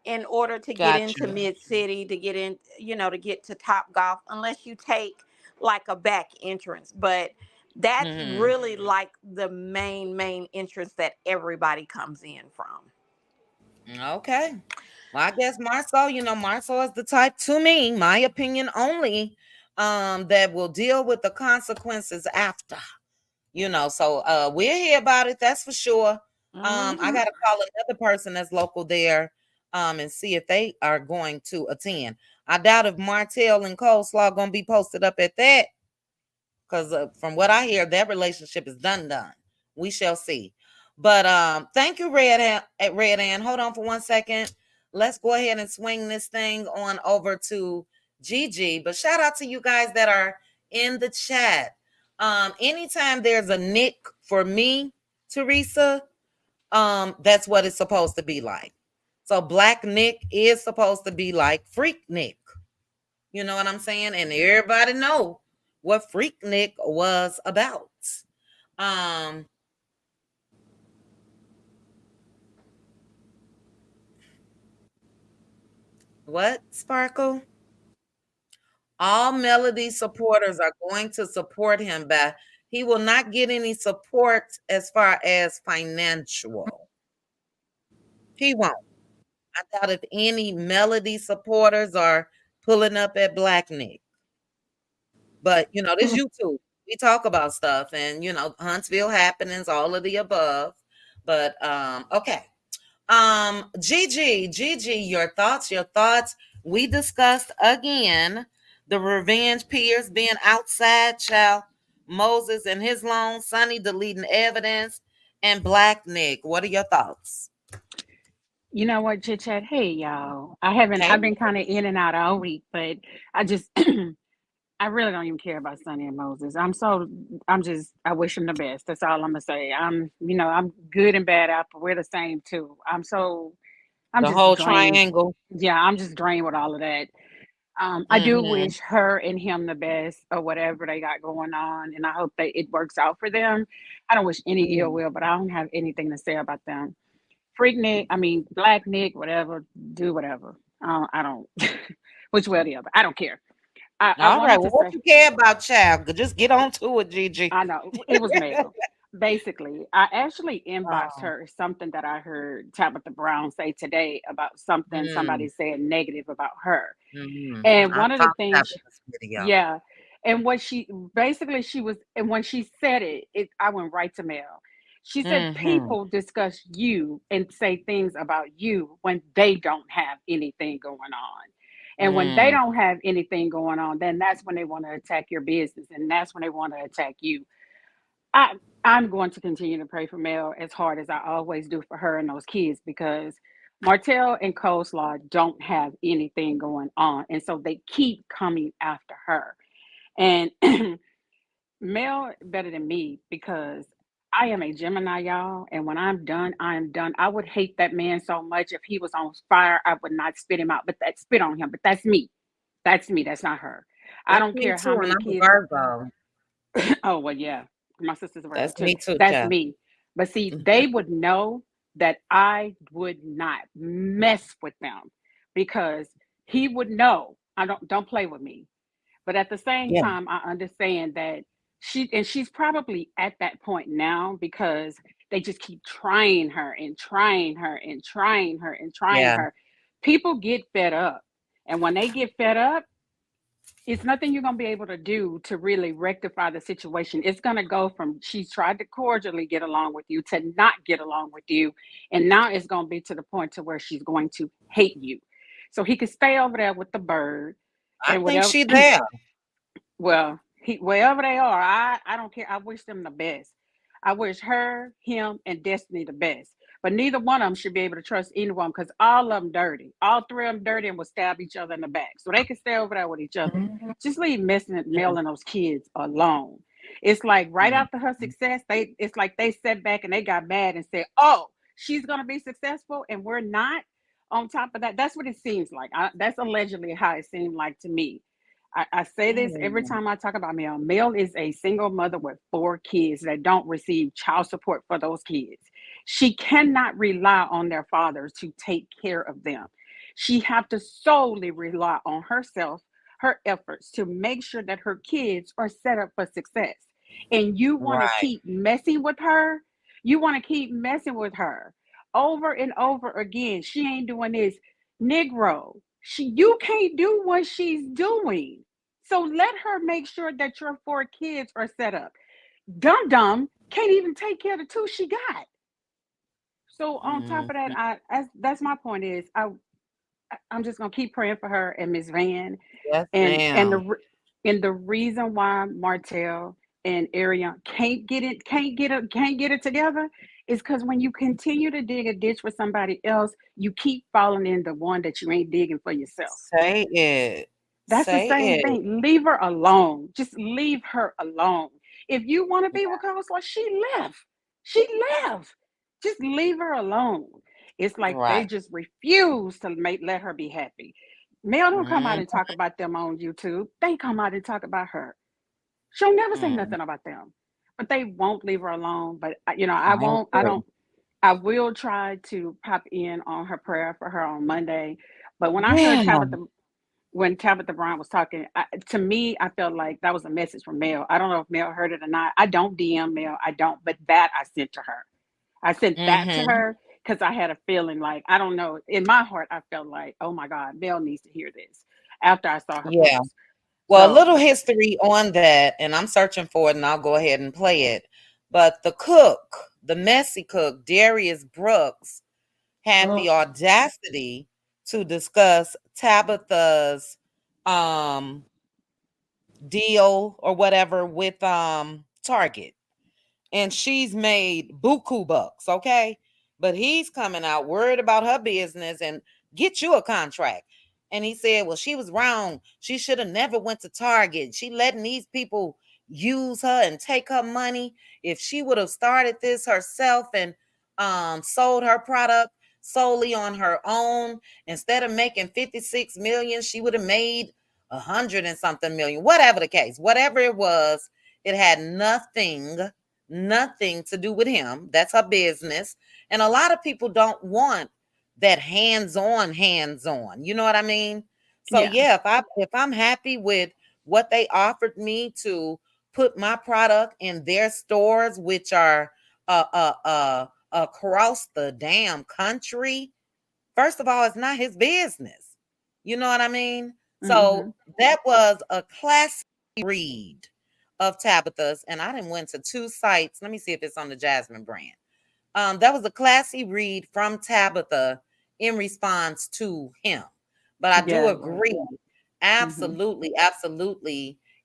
in order to get Got into you. mid city, to get in, to get to Top Golf, unless you take like a back entrance. But that's Hmm. really like the main entrance that everybody comes in from. Okay. Well, I guess Marceau, Marceau is the type, to me, my opinion only, that will deal with the consequences after. So we'll hear about it, that's for sure. I Hmm. gotta call another person that's local there, and see if they are going to attend. I doubt if Martell and Coleslaw gonna be posted up at that, because from what I hear, their relationship is done. We shall see. But thank you, Red Ann. Hold on for 1 second. Let's go ahead and swing this thing on over to Gigi. But shout out to you guys that are in the chat. Anytime there's a Nick for me, Teresa, that's what it's supposed to be like. So Black Nick is supposed to be like Freak Nick. You know what I'm saying? And everybody know what Freaknik was about. Um, what, Sparkle? All Melody supporters are going to support him, but he will not get any support as far as financial. He won't. I doubt if any Melody supporters are pulling up at Black Nick. But this YouTube. We talk about stuff and Huntsville happenings, all of the above. But okay. Gigi, your thoughts. We discussed again the revenge peers being outside, child. Moses and his loan, Sonny deleting evidence, and Black Nick. What are your thoughts? You know what, Chit Chat? Hey, y'all. I've Hey, been kind of in and out all week, but I just, I really don't even care about Sonny and Moses. I wish them the best. That's all I'm gonna say. I'm good and bad apple. We're the same too. I'm the just whole drained. triangle. Yeah, I'm just drained with all of that. I do Mm-hmm. wish her and him the best or whatever they got going on, and I hope that it works out for them. I don't wish any ill Mm. will, but I don't have anything to say about them. Freak Nick, I mean Black Nick, whatever, do whatever. I don't, which way or the other. I don't care. I All right. wanted Well, to what say, you care about, child? Just get on to it, Gigi. I know it was Mel. Basically, I actually inboxed Oh, her something that I heard Tabitha Brown say today about something mm, somebody said negative about her. mm. And I one of the found that things, with this video. yeah, and what she basically she was, and when she said it, I went right to Mel. She said Mm-hmm. people discuss you and say things about you when they don't have anything going on. And when they Mm. don't have anything going on, then that's when they want to attack your business and that's when they want to attack you. I I'm going to continue to pray for Mel as hard as I always do for her and those kids because Martell and Coleslaw don't have anything going on. And so they keep coming after her. And Mel better than me because I am a Gemini, y'all. And when I'm done, I am done. I would hate that man so much if he was on fire. I would not spit him out, but that spit on him. But that's me. That's me. That's not her. I That's don't me care how too, and many I'm a kids. Virgo. Oh, well, yeah. My sister's a Virgo That's too. me too, That's child. me. But see, they would know that I would not mess with them because he would know I don't play with me. But at the same Yeah, time, I understand that she's probably at that point now because they just keep trying her and trying her and trying her and trying yeah, her. People get fed up. And when they get fed up, it's nothing you're going to be able to do to really rectify the situation. It's going to go from she's tried to cordially get along with you to not get along with you. And now it's going to be to the point to where she's going to hate you. So he could stay over there with the bird I and think whatever. she there. Well, wherever they are, I don't care. I wish them the best. I wish her, him, and Destiny the best. But neither one of them should be able to trust anyone because all of them dirty. All three of them dirty and will stab each other in the back. So they can stay over there with each other. Mhm. Just leave messing it, Mm, mailing those kids alone. It's like right mm, after her success, it's like they sat back and they got mad and said, "Oh, she's gonna be successful and we're not." On top of that, that's what it seems like. That's allegedly how it seemed like to me. I say this every mm. time I talk about Mel. Mel is a single mother with 4 kids that don't receive child support for those kids. She cannot rely on their fathers to take care of them. She have to solely rely on herself, her efforts to make sure that her kids are set up for success. And you want to Right. keep messing with her? You want to keep messing with her? over and over again. She ain't doing this. Negro, you can't do what she's doing. So let her make sure that your 4 kids are set up. Dum Dum can't even take care of the 2 she got. So on top of that, Mhm. that's my point is I'm just gonna keep praying for her and Miss Van, Yes, and ma'am. and the reason why Martell and Ariana can't get it together is because when you continue to dig a ditch for somebody else, you keep falling in the one that you ain't digging for yourself. Say it. That's the Say same it. thing. Leave her alone. Just leave her alone. If you want to be with Coleslaw, she left. She left. Just leave her alone. It's like they Right. just refuse to let her be happy. Mel don't come out Mhm. and talk about them on YouTube. They come out and talk about her. She'll never say Mhm. nothing about them. But they won't leave her alone. But I I won't. I agree. don't. I will try to pop in on her prayer for her on Monday. But Yeah. when Tabitha Brown was talking, to me, I felt like that was a message from Mel. I don't know if Mel heard it or not. I don't DM Mel. I don't, but that I sent to her. I sent that to Mhm. her because I had a feeling like, I don't know, in my heart, I felt like, oh my God, Mel needs to hear this after I saw her Yeah. post. Well, a So, little history on that, and I'm searching for it, and I'll go ahead and play it. But the cook, the messy cook, Darius Brooks, had the Oh, audacity to discuss Tabitha's um deal or whatever with Target, and she's made buku bucks, okay? But he's coming out worried about her business and get you a contract. And he said, well, she was wrong. She should have never went to Target. She letting these people use her and take her money. If she would have started this herself and sold her product solely on her own, instead of making 56 million, she would have made 100 and something million. Whatever the case, whatever it was, it had nothing to do with him. That's her business. And a lot of people don't want that hands on. You know what I mean? So yeah, yeah, if I'm happy with what they offered me to put my product in their stores, which are across the damn country, first of all, it's not his business. You know what I mean? mm-hmm, So that was a classic read of Tabitha's, and I didn't went to 2 sites. Let me see if it's on the Jasmine brand. That was a classy read from Tabitha in response to him. But I do yeah, it was. agree, Mm-hmm, absolutely,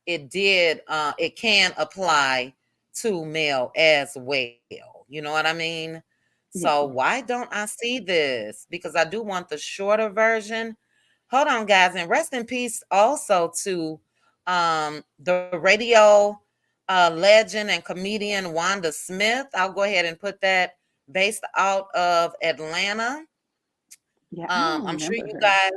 it can apply to male as well. You know what I mean? So yeah, why don't I see this? Because I do want the shorter version. Hold on, guys, and rest in peace also to the radio legend and comedian Wanda Smith. I'll go ahead and put that, based out of Atlanta. yeah. I don't I'm sure remember you her. guys,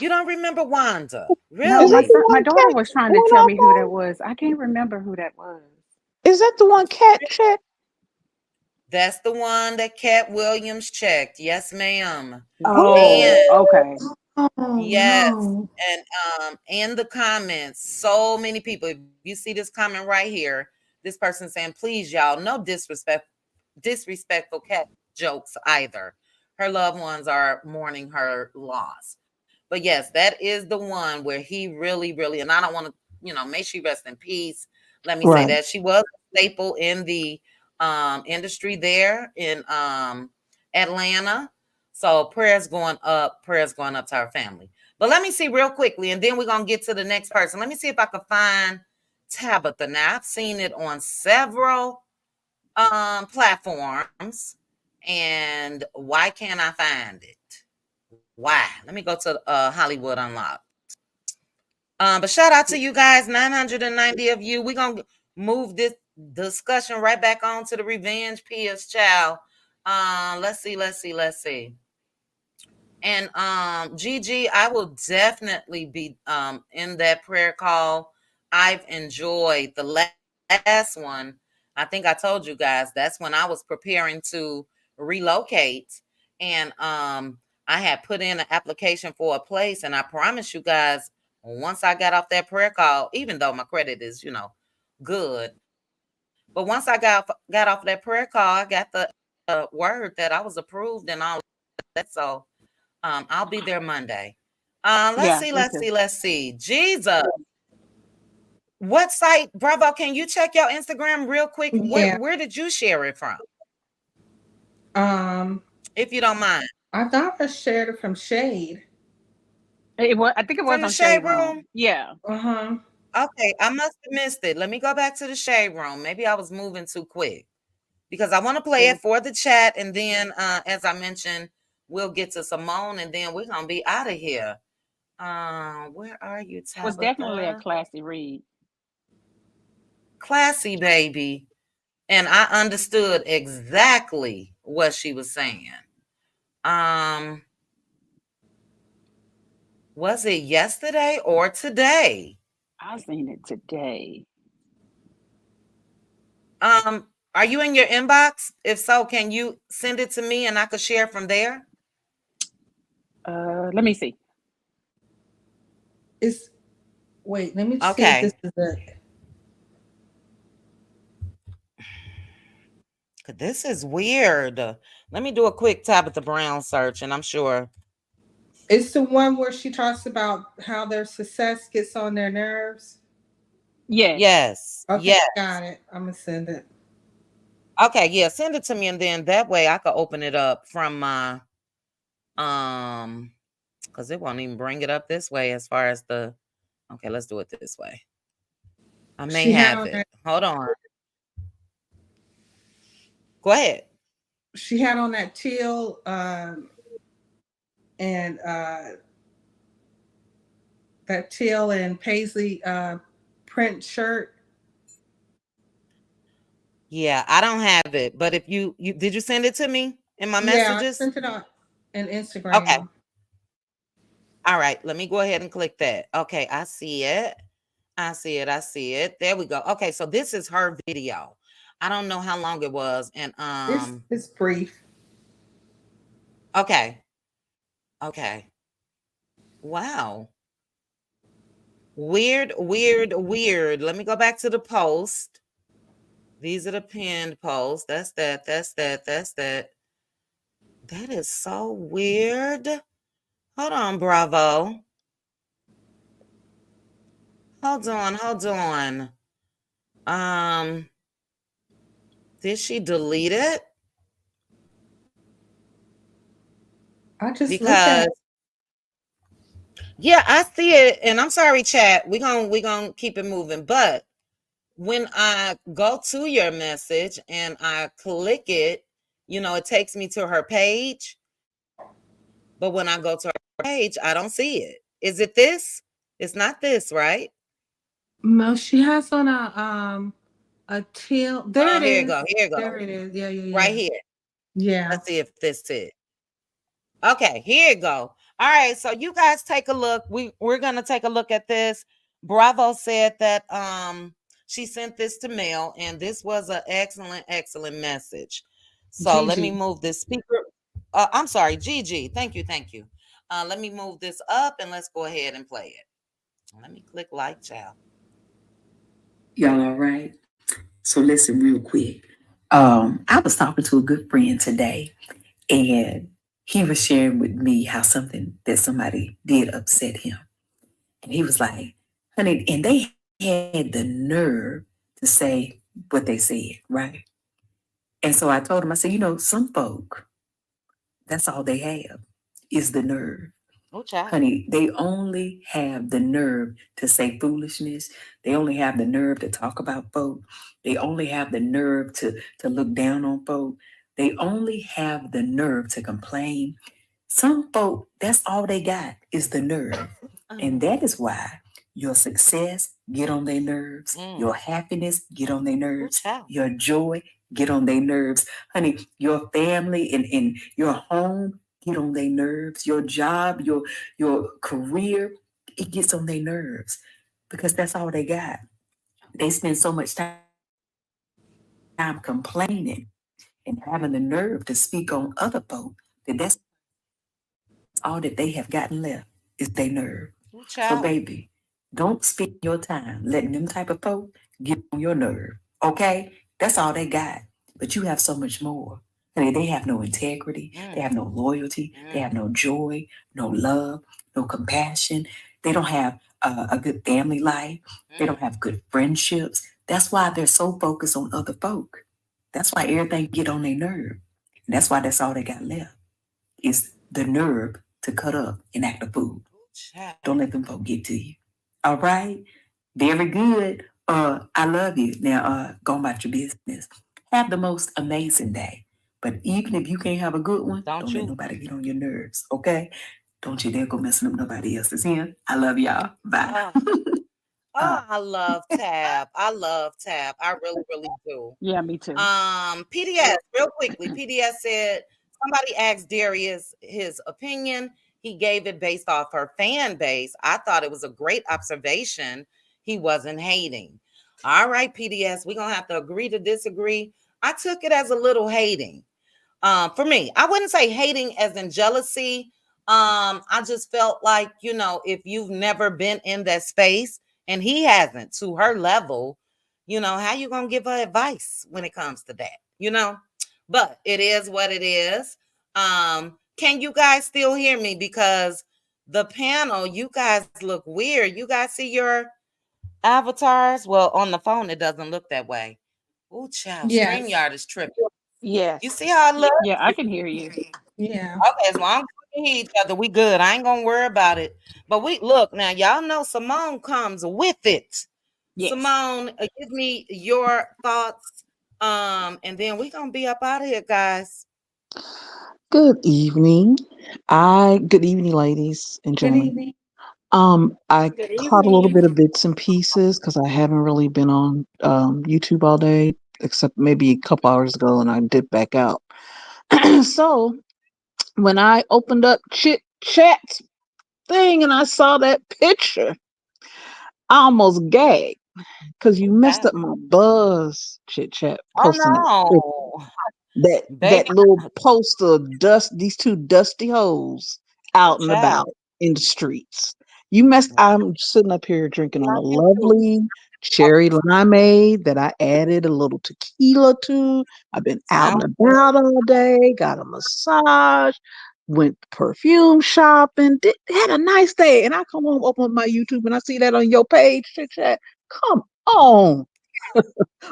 you don't remember Wanda, No, Is that really? the my one daughter cat was trying to went tell off me who on? that was. I can't remember who that was. Is that the one cat check? That's the one that Cat Williams checked. Yes, ma'am. Oh, And What? okay. oh yes, no. and in the comments, so many people. If you see this comment right here, this person saying, "Please, y'all, no disrespectful cat jokes either. Her loved ones are mourning her loss." But yes, that is the one where he really, and I don't want to, may she rest in peace. Let me say Right. that she was a staple in the industry there in Atlanta. So prayers going up to her family. But let me see real quickly, and then we're gonna get to the next person. Let me see if I can find Tabitha. Now I've seen it on several platforms, and why can't I find it? Why? Let me go to Hollywood Unlocked. But shout out to you guys, 990 of you. We're gonna move this discussion right back on to the revenge Piers child. Let's see. And Gigi, I will definitely be in that prayer call. I've enjoyed the last one. I think I told you guys that's when I was preparing to relocate, and I had put in an application for a place, and I promise you guys, once I got off that prayer call, even though my credit is, good, but once I got off that prayer call, I got the word that I was approved and all that. So I'll be there Monday. Let's Yeah, see, me let's too. see, let's see. Jesus. What site, Bravo? Can you check your Instagram real quick? Where Yeah. where did you share it from? Um, If you don't mind. I thought I shared it from Shade. I think it was From the on Shade shade Room. room? Yeah. Uh-huh. Okay, I must have missed it. Let me go back to the shade room. Maybe I was moving too quick because I want to play It it for the chat. And then, as I mentioned, we'll get to Simone and then we're going to be out of here. Where are you, was definitely a Tabitha? classy read. Classy baby. And I understood exactly what she was saying. Um, was it yesterday or today? I seen it today. Are you in your inbox? If so, can you send it to me and I could share from there? Let me see. It's wait, let me see if this Okay. is it. 'Cause this is weird. Let me do a quick Tabitha Brown search and I'm sure. It's the one where she talks about how their success gets on their nerves. Yes. Yes. Okay, Yes. got it. I'm gonna send it. Okay, yeah, send it to me and then that way I could open it up from my um because it won't even bring it up this way as far as the okay, let's do it this way. I may She had have on it. that. Hold on. Go ahead. She had on that teal and that teal and paisley print shirt. Yeah, I don't have it, but if you did you send it to me in my Yeah, I messages? sent it on an Okay. Instagram. All right, let me go ahead and click that. Okay, I see it. I see it. I see it. There we go. Okay, so this is her video. I don't know how long it was and It's brief. okay. Okay. Wow. Weird, weird, weird. Let me go back to the post. These are the pinned posts. That's that. That's that. That's that. That is so weird. Hold on, Bravo. Hold on, hold on. Um, did she delete it? I just looked Because at. yeah, I see it, and I'm sorry, chat. We gonna keep it moving. But when I go to your message and I click it, it takes me to her page. But when I go to her page, I don't see it. Is it this? It's not this, right? No, she has on a teal. There Oh, it here you go. is. Here you go. There it is. Yeah, yeah, Right yeah. here. Yeah. Let's see if this is. Okay, here you go. All right, so you guys take a look. We're gonna take a look at this. Bravo said that she sent this to Mel, and this was an excellent, excellent message. So let me Gigi. move this speaker. I'm sorry, Gigi. Thank you, thank you. Let me move this up and let's go ahead and play it. Let me click like, child. Y'all all right? So listen real quick. I was talking to a good friend today, and he was sharing with me how something that somebody did upset him. And he was like, honey, and they had the nerve to say what they said, right? And so I told him, I said, some folk, that's all they have is the nerve. Oh, child. Honey, they only have the nerve to say foolishness. They only have the nerve to talk about folk. They only have the nerve to look down on folk. They only have the nerve to complain. Some folk, that's all they got is the nerve. And that is why your success get on their nerves, Mm. your happiness get on their Oh, nerves, child. your joy get on their nerves. Honey, your family and your home get on their nerves, your job, your career, it gets on their nerves because that's all they got. They spend so much time complaining and having the nerve to speak on other folk that that's all that they have gotten left is their nerve. So baby, Oh, don't child. spend your time letting them type of folk get on your nerve. Okay? That's all they got. But you have so much more. Honey, They have no integrity, they have no loyalty, they have no joy, no love, no compassion. They don't have a good family life. They don't have good friendships. That's why they're so focused on other folk. That's why everything get on their nerve. And that's why that's all they got left is the nerve to cut up and act a fool. Don't let them folk get to you. All right? Very good. I love you. Now, go about your business. Have the most amazing day. But even if you can't have a good one, don't let nobody get on your nerves, okay? Don't you dare go messing up nobody else's in. I love y'all. Bye. I love Tab. I love Tab. I really, really do. Yeah, me too. PDS, real quickly. PDS said somebody asked Darius his opinion. He gave it based off her fan base. I thought it was a great observation. He wasn't hating. All right, PDS, we're gonna have to agree to disagree. I took it as a little hating. For me, I wouldn't say hating as in jealousy. I just felt like, if you've never been in that space and he hasn't to her level, how you gonna give her advice when it comes to that? But it is what it is. Can you guys still hear me? Because the panel, you guys look weird. You guys see your avatars? Well, on the phone, it doesn't look that way. Oh, child, Yes. StreamYard is tripping. Yes. You see how it looks? Yeah, I can hear you. Yeah. Okay, as long as we can hear each other, we good. I ain't gonna worry about it. But we look now, y'all know Simone comes with it. Yes. Simone, give me your thoughts. And then we gonna be up out of here, guys. Good evening. Good evening, ladies and Good gentlemen. evening. I Good caught a little evening. bit of bits and pieces because I haven't really been on YouTube all day, except maybe a couple hours ago, and I dipped back out. So when I opened up Chit Chat's thing and I saw that picture, I almost gagged because you messed Okay. up my buzz, Chit Chat, Oh posting that no, that baby, little poster of these two dusty hoes out and child. about in the streets. You messed I'm sitting up here drinking on a Love you too. lovely cherry limeade that I added a little tequila to. I've been out and Sounds good. about all day, got a massage, went perfume shopping, had a nice day. And I come home, open up my YouTube, and I see that on your page, chit chat. Come on.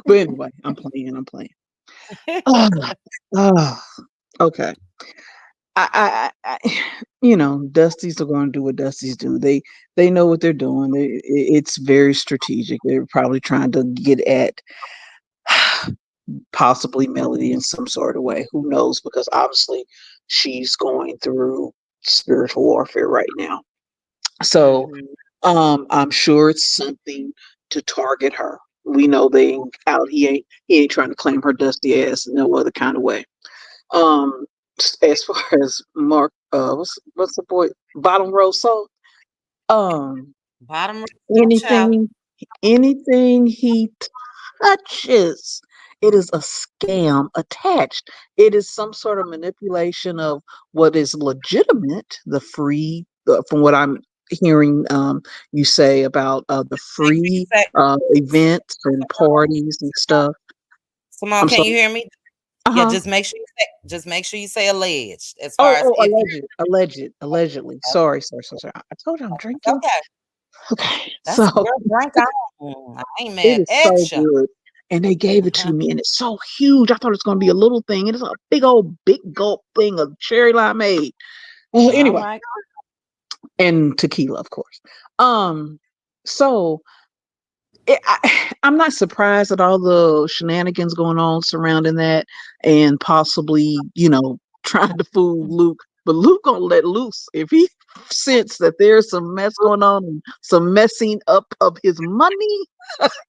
But anyway, I'm playing. Oh, oh, okay. Dusties are going to do what Dusties do. They know what they're doing. It's very strategic. They're probably trying to get at possibly Melody in some sort of way. Who knows? Because obviously she's going through spiritual warfare right now. So Mhm. I'm sure it's something to target her. We know they ain't out. He ain't trying to claim her dusty ass in no other kind of way. Um, as far as Mark, what's the boy? Bottom row salt. Um, Bottom row, child. anything, anything he touches, it is a scam attached. It is some sort of manipulation of what is legitimate, the free, from what I'm hearing you say about the You free say, events and parties and stuff. Simone, I'm can sorry. you hear me? Uh Yeah, huh. just make sure you say alleged. As far Oh, as oh, if you, allegedly. Sorry, sorry, sorry, sorry. I told you I'm drinking. okay, Okay, that's so a girl drink on. I ain't it mad is at so you. good. And they gave it to me, and it's so huge. I thought it was going to be a little thing. It is a big gulp thing of cherry limeade. All Anyway, right. and tequila, of course. Um, so I'm not surprised at all the shenanigans going on surrounding that, and possibly, trying to fool Luke. But Luke gonna let loose if he sense that there's some mess going on and some messing up of his money.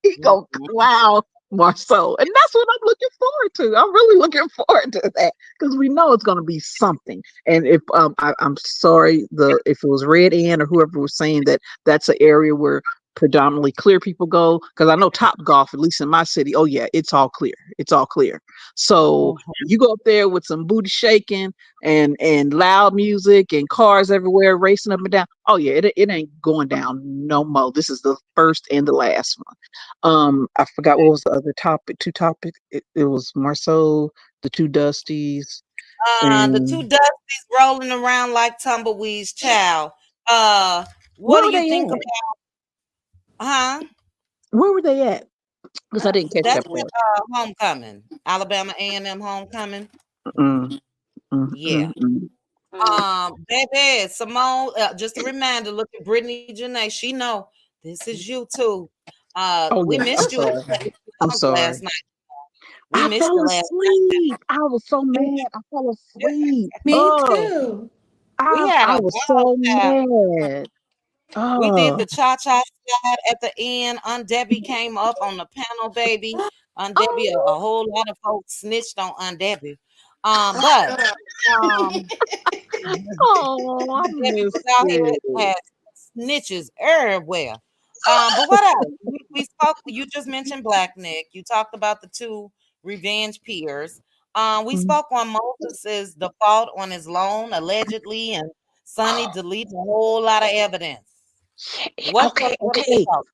He go, Mhm. wow, Marceau. And that's what I'm looking forward to. I'm really looking forward to that because we know it's going to be something. And if I'm sorry, if it was Red Ann or whoever was saying that that's an area where predominantly clear people go, because I know Top Golf, at least in my city, oh yeah, it's all clear. It's all clear. So you go up there with some booty shaking and loud music and cars everywhere racing up and down. Oh yeah, it ain't going down no more. This is the first and the last one. I forgot what was the other topic. Two topics. It was Marceau the two Dusties, The two and Dusties rolling around like tumbleweeds, child. Uh, what where do were you they think at? about? Huh? Where were they at? Because I didn't catch That's that at part. homecoming, Alabama A&M homecoming. Mm, mm, Yeah. mm, mm. Mm. Baby, Simone, just a reminder, look at Brittany Janae. She know this is you too. Oh We yeah, I'm missed you sorry. I'm last sorry. night. We I missed fell you last asleep. I was so night. mad. I fell asleep. Me Oh, too. We I had I a was ball, so child. mad. We did Oh, the cha-cha slide at the end. Aunt Debbie came up on the panel, baby. Aunt Debbie, a oh, whole lot of folks snitched on Aunt Debbie. But um oh, I Debbie was missed out here it. had snitches everywhere. But what else? We spoke. You just mentioned Black Nick. You talked about the two revenge peers. We Mm. spoke on Moses's default on his loan allegedly, and Sonny deleted a whole lot of evidence. Okay, What are your okay. thoughts?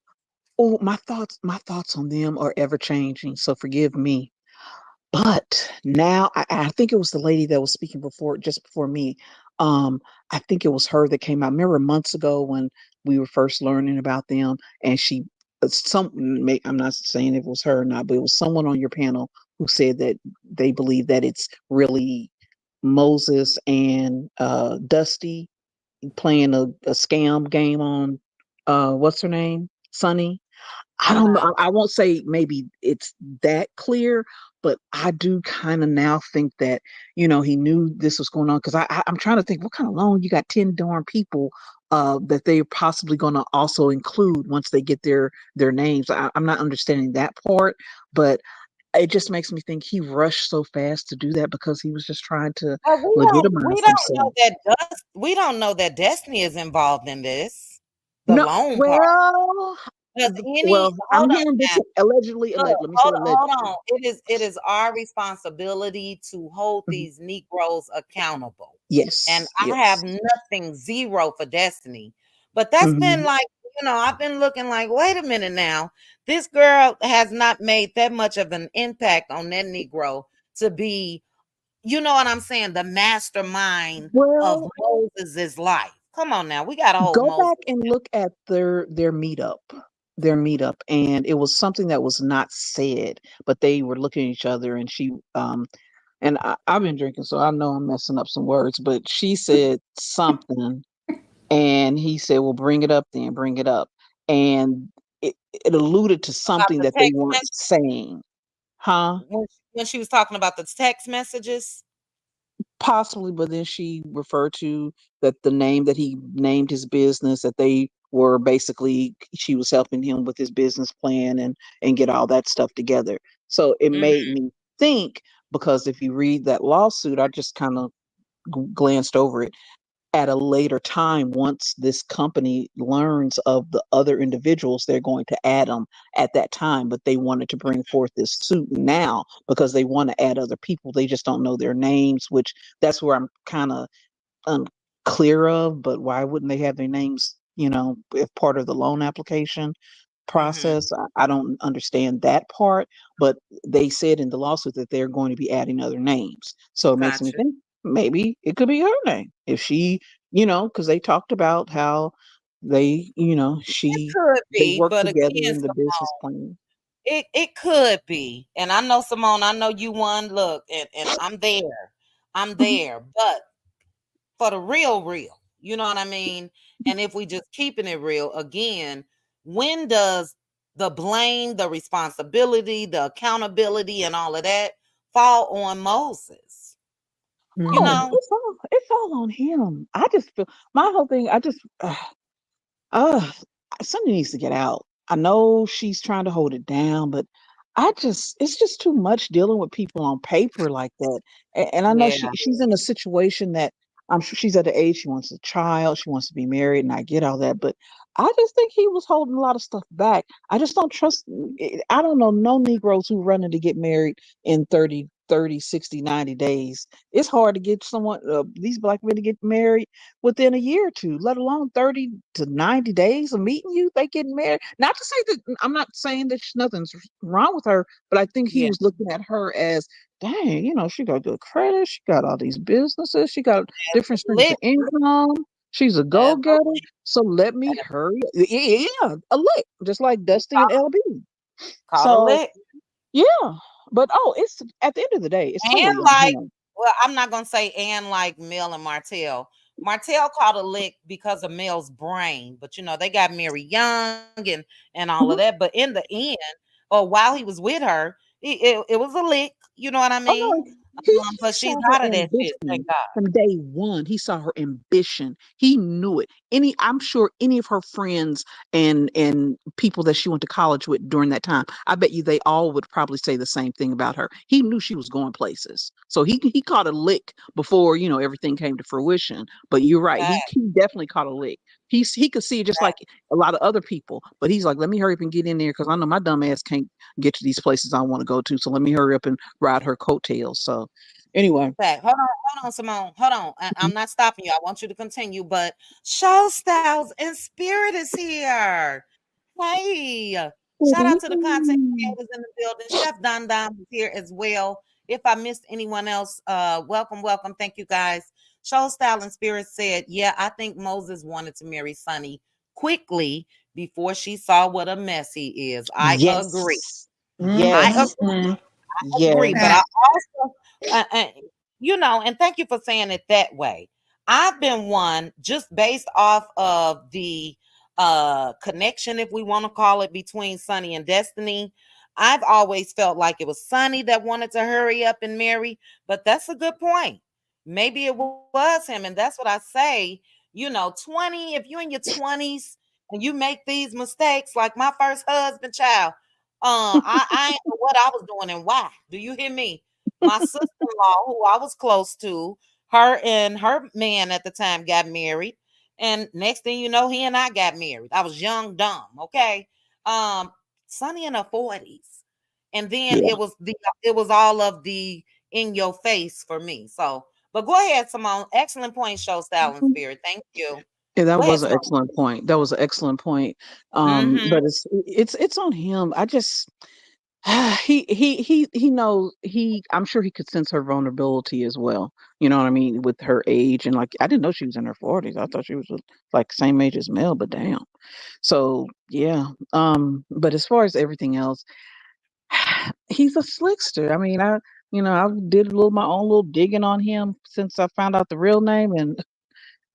Oh, my thoughts on them are ever changing. So forgive me. But now I think it was the lady that was speaking before, just before me. Um, I think it was her that came out. Remember months ago when we were first learning about them, and I'm not saying it was her or not, but it was someone on your panel who said that they believe that it's really Moses and Dusty playing a scam game on what's her name? Sunny. I don't know. Uh-huh. I won't say maybe it's that clear, but I do kind of now think that, he knew this was going on because I'm trying to think what kind of loan you got 10 darn people that they're possibly going to also include once they get their names. I'm not understanding that part, but it just makes me think he rushed so fast to do that because he was just trying to But we legitimize don't know himself. that we don't know that Destiny is involved in this, the No, loan part. well, Because well, I'm hold on hearing now. this allegedly. Look, Let me say hold allegedly. on. It is our responsibility to hold Mhm. these Negroes accountable. And Yes, I have yes. nothing zero for Destiny. But that's been Mhm. like, I've been looking like, wait a minute now. This girl has not made that much of an impact on that Negro to be, you know what I'm saying, the mastermind of Well, Moses's life. Come on now. We gotta hold go Moses. back and look at their meetup, and it was something that was not said, but they were looking at each other, and I've been drinking, so I know I'm messing up some words, but she said something, and he said, "Well, bring it up then, bring it up," and it alluded to About something the that they text weren't message saying, huh? when she was talking about the text messages. Possibly, but then she referred to that the name that he named his business, that they were basically she was helping him with his business plan and get all that stuff together. So it made Mhm. me think, because if you read that lawsuit, I just kind of glanced over it. At a later time, once this company learns of the other individuals, they're going to add them at that time. But they wanted to bring forth this suit now because they want to add other people. They just don't know their names, which that's where I'm kind of unclear of. But why wouldn't they have their names, if part of the loan application Mhm. process? I don't understand that part, but they said in the lawsuit that they're going to be adding other names. So it makes me Gotcha. think maybe it could be her name. If she, because they talked about how It she could they be, work but together again, in the business plan. it could be. And I know Simone, I know you one look, and I'm there. I'm Mhm. there. But for the real, you know what I mean? And if we just keeping it real, again, when does the blame, the responsibility, the accountability, and all of that fall on Moses? You Oh, Mhm. know? it's all on him. I just feel my whole thing. Uh, something needs to get out. I know she's trying to hold it down, but it's just too much dealing with people on paper like that. And I know Yeah. she's in a situation that I'm sure she's at the age she wants a child, she wants to be married, and I get all that, but I just think he was holding a lot of stuff back. I just don't trust. I don't know no Negroes who running to get married in 30, 60, 90 days. It's hard to get someone, these black men to get married within a year or two, let alone 30 to 90 days of meeting you. They getting married. Not to say that I'm not saying that nothing's wrong with her, but I think he Yeah, was looking at her as, dang, she got good credit. She got all these businesses. She got different streams of lick, income. She's a as a go-getter. lick, So let me hurry. Yeah, a lick, just like Dusty and LB. called a So lick. yeah, but it's at the end of the day, it's And totally on like, him. well, I'm not gonna say and like Mel and Martell. Martell caught a lick because of Mel's brain, but they got married young and all of that. Mhm. But in the end, or while he was with her, it was a lick. You know what I Oh mean? no, he But she's saw her out of that shit. Thank ambition God. from day one. He saw her ambition. He knew it. I'm sure any of her friends and people that she went to college with during that time, I bet you they all would probably say the same thing about her. He knew she was going places, so he caught a lick before everything came to fruition. But you're right, he Fact, he definitely caught a lick. He could see it just like fact, a lot of other people, but he's like, let me hurry up and get in there because I know my dumb ass can't get to these places I want to go to. So let me hurry up and ride her coattails. So anyway, fact. Hold on, Simone. Hold on. I'm not stopping you. I want you to continue. But Show Styles and Spirit is here. Hey, shout out to the content creators in the building. Chef Don Don is here as well. If I missed anyone else, welcome, welcome. Thank you guys. Show Style and Spirit said, yeah, I think Moses wanted to marry Sonny quickly before she saw what a mess he is. I agree. yes, I yes, agree. Mm-hmm. Agree, but I yes. also, and thank you for saying it that way. I've been one just based off of the connection, if we want to call it, between Sunny and Destiny. I've always felt like it was Sunny that wanted to hurry up and marry, but that's a good point. Maybe it was him, and that's what I say. 20, if you're in your 20s and you make these mistakes, like my first husband, child, I ain't know what I was doing and why. Do you hear me? My sister-in-law, who I was close to, her and her man at the time got married. And next thing you know, he and I got married. I was young, dumb. Okay. Um, Sunny in her 40s. And then Yeah, it was all of the in your face for me. So, but go ahead, Simone. Excellent point, show style and spirit. Thank you. yeah, that Go ahead, was an Simone. excellent point. That was an excellent point. Mm-hmm. But it's on him. I just he knows I'm sure he could sense her vulnerability as well. You know what I mean? With her age and like I didn't know she was in her 40s. I thought she was like same age as Mel, but damn. So yeah. But as far as everything else, he's a slickster. I mean, I did a little my own little digging on him since I found out the real name, and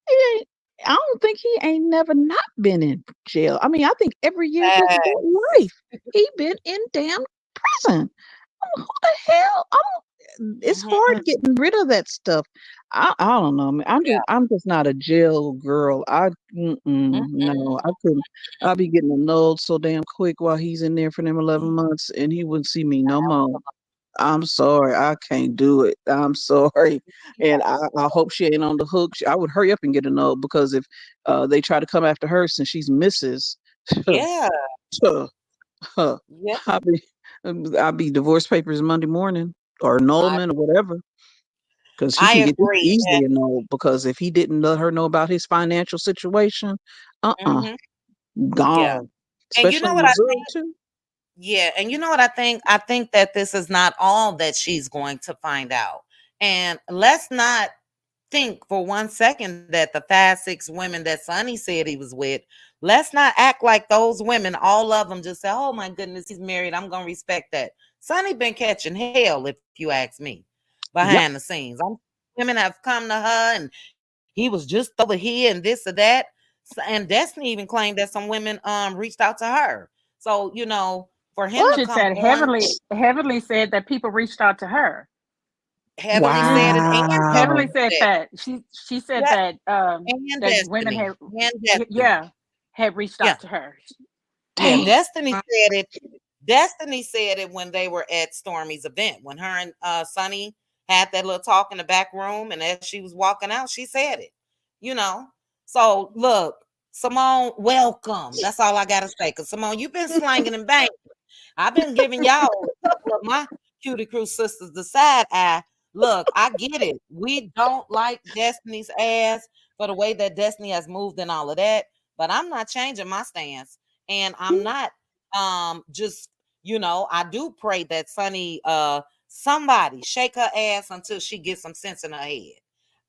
he ain't, I don't think he ain't never not been in jail. I mean, I think every year of his adult life he been in damn prison. Who the hell? It's hard Mm-hmm. getting rid of that stuff. I don't know. Man. I'm just not a jail girl. No, I couldn't. I'll be getting annulled so damn quick while he's in there for them 11 months, and he wouldn't see me no more. I'm sorry, I can't do it. I'm sorry, and I hope she ain't on the hook. I would hurry up and get annulled because if they try to come after her since she's Mrs. Yeah. Huh. Yeah. I'll be divorce papers Monday morning or I annulment or whatever, because she I can get this agree. easily annulled. Because if he didn't let her know about his financial situation, Mhm. Yeah. gone. And you Especially know in what I Missouri think? too. Yeah, and you know what I think? I think that this is not all that she's going to find out. And let's not think for 1 second that the 5, 6 women that Sonny said he was with, let's not act like those women, all of them just say, oh my goodness, he's married. I'm gonna respect that. Sonny been catching hell, if you ask me, behind Yep. the scenes. Women have come to her and he was just over here and this or that. And Destiny even claimed that some women reached out to her. So, for him to What? She come said on, Heavenly said that people reached out to her. heavily said it, and Wow. Heavenly Destiny said said, that. She said yeah, that and that women Destiny, had and Destiny. yeah, had reached Yeah. out to her. Yeah, Dang. Destiny said it. Destiny said it when they were at Stormy's event, when her and Sonny had that little talk in the back room, and as she was walking out, she said it. You know. So look, Simone, welcome. That's all I gotta say. Cause Simone, you've been slanging and banging. I've been giving y'all a couple of Cutie Crew sisters, the side eye. Look, I get it. We don't like Destiny's ass for the way that Destiny has moved and all of that, but I'm not changing my stance. And I'm not just, I do pray that Sunny somebody shake her ass until she gets some sense in her head.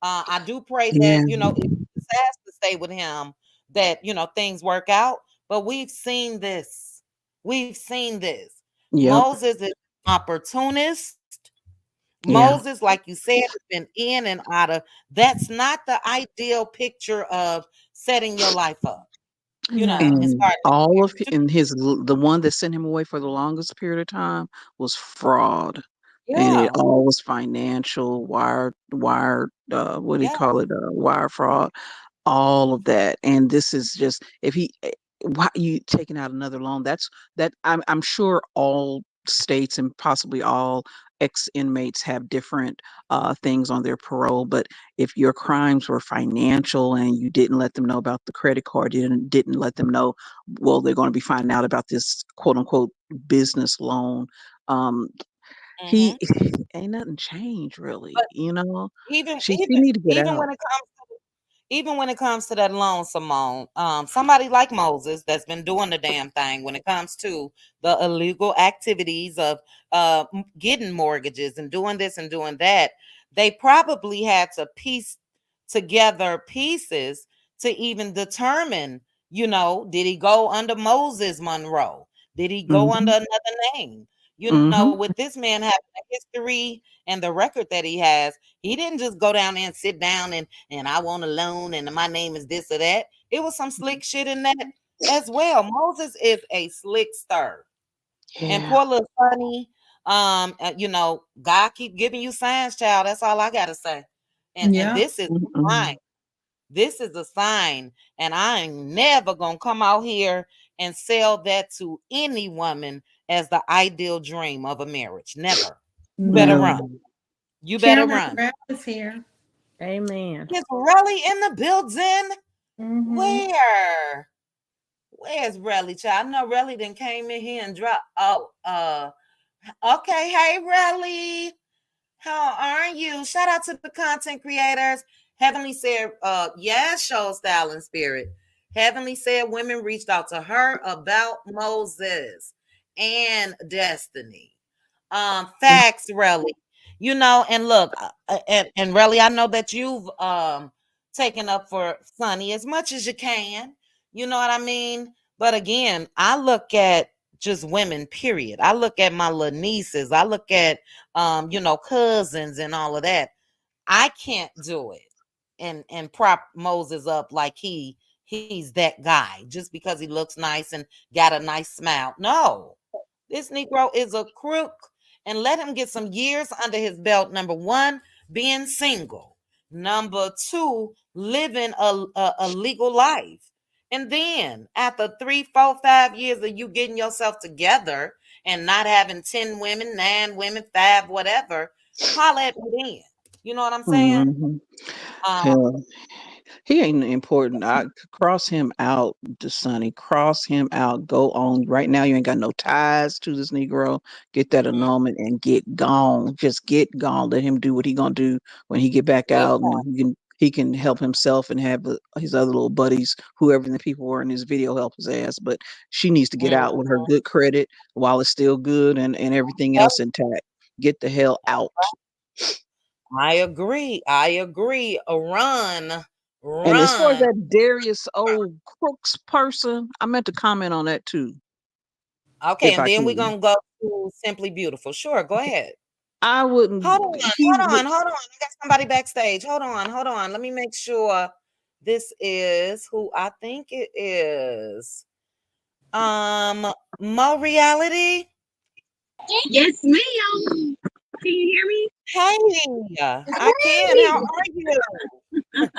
I do pray Yeah. that, if she decides to stay with him, that things work out. But we've seen this. We've seen this. Yep. Moses is opportunist. Yeah. Moses, like you said, has been in and out of. That's not the ideal picture of setting your life up, and No. And starting a all of marriage. and the one that sent him away for the longest period of time was fraud. And it Yeah, all was financial, wire, what do you yeah. call it? Wire fraud, all of that. And this is just if he why you taking out another loan? I'm sure all states and possibly all ex-inmates have different things on their parole, but if your crimes were financial and you didn't let them know about the credit card, didn't let them know, well, they're going to be finding out about this quote unquote business loan. Um, Hmm. he ain't nothing changed really, But even She even need to get even out. when it comes even when it comes to that loan, Simone, somebody like Moses that's been doing the damn thing when it comes to the illegal activities of getting mortgages and doing this and doing that, they probably had to piece together pieces to even determine, did he go under Moses Monroe? Did he go under Mhm, another name? mhm. With this man having a history and the record that he has, he didn't just go down there and sit down and I want a loan and my name is this or that. It was some slick shit in that as well. Moses is a slick stir. And Yeah. poor little Sonny, God keep giving you signs, child. That's all I gotta say. And Yeah. this is a sign. Mm-mm. This is a sign. And I ain't never gonna come out here and sell that to any woman as the ideal dream of a marriage. Never. You better No. run. No. You better Cameron run. Brown is here. Amen. Is Relly in the building? Mm-hmm. Where? Where's Relly, child? I know Relly then came in here and dropped. Oh, okay. Hey, Relly. How are you? Shout out to the content creators. Heavenly said, yes, show style and spirit. Heavenly said women reached out to her about Moses and Destiny. Mm, Facts, Relly. And look, and Relly, I know that you've taken up for Sunny as much as you can. You know what I mean? But again, I look at just women, period. I look at my little nieces. I look at cousins and all of that. I can't do it and prop Moses up like he's that guy just because he looks nice and got a nice smile. No, this Negro is a crook, and let him get some years under his belt. Number one, being single. Number two, living a legal life. And then after 3, 4, 5 years of you getting yourself together and not having 10 women, 9 women, five, whatever, holla at me then. You know what I'm saying? mhm. Um, Hell, he ain't important. I cross him out, Sonny. Cross him out. Go on. Right now, you ain't got no ties to this Negro. Get that mm, annulment and get gone. Just get gone. Let him do what he gonna do when he get back good out, and point. he can help himself and have his other little buddies, whoever the people were in his video, help his ass. But she needs to get out with her Mhm. good credit while it's still good and everything Yep, else intact. Get the hell out. I agree. I agree. Run, And as far as run. that Darius old Crooks person, I meant to comment on that too, Okay, if and I then we're can. gonna go to Simply Beautiful. Sure, go ahead. I Hold wouldn't. on, He hold would. on, hold on. I got somebody backstage. Hold on, hold on. Let me make sure this is who I think it is. Um, Mo Reality. Yes, ma'am. Can you hear me? Hey, I can. Hey, How are you? I'm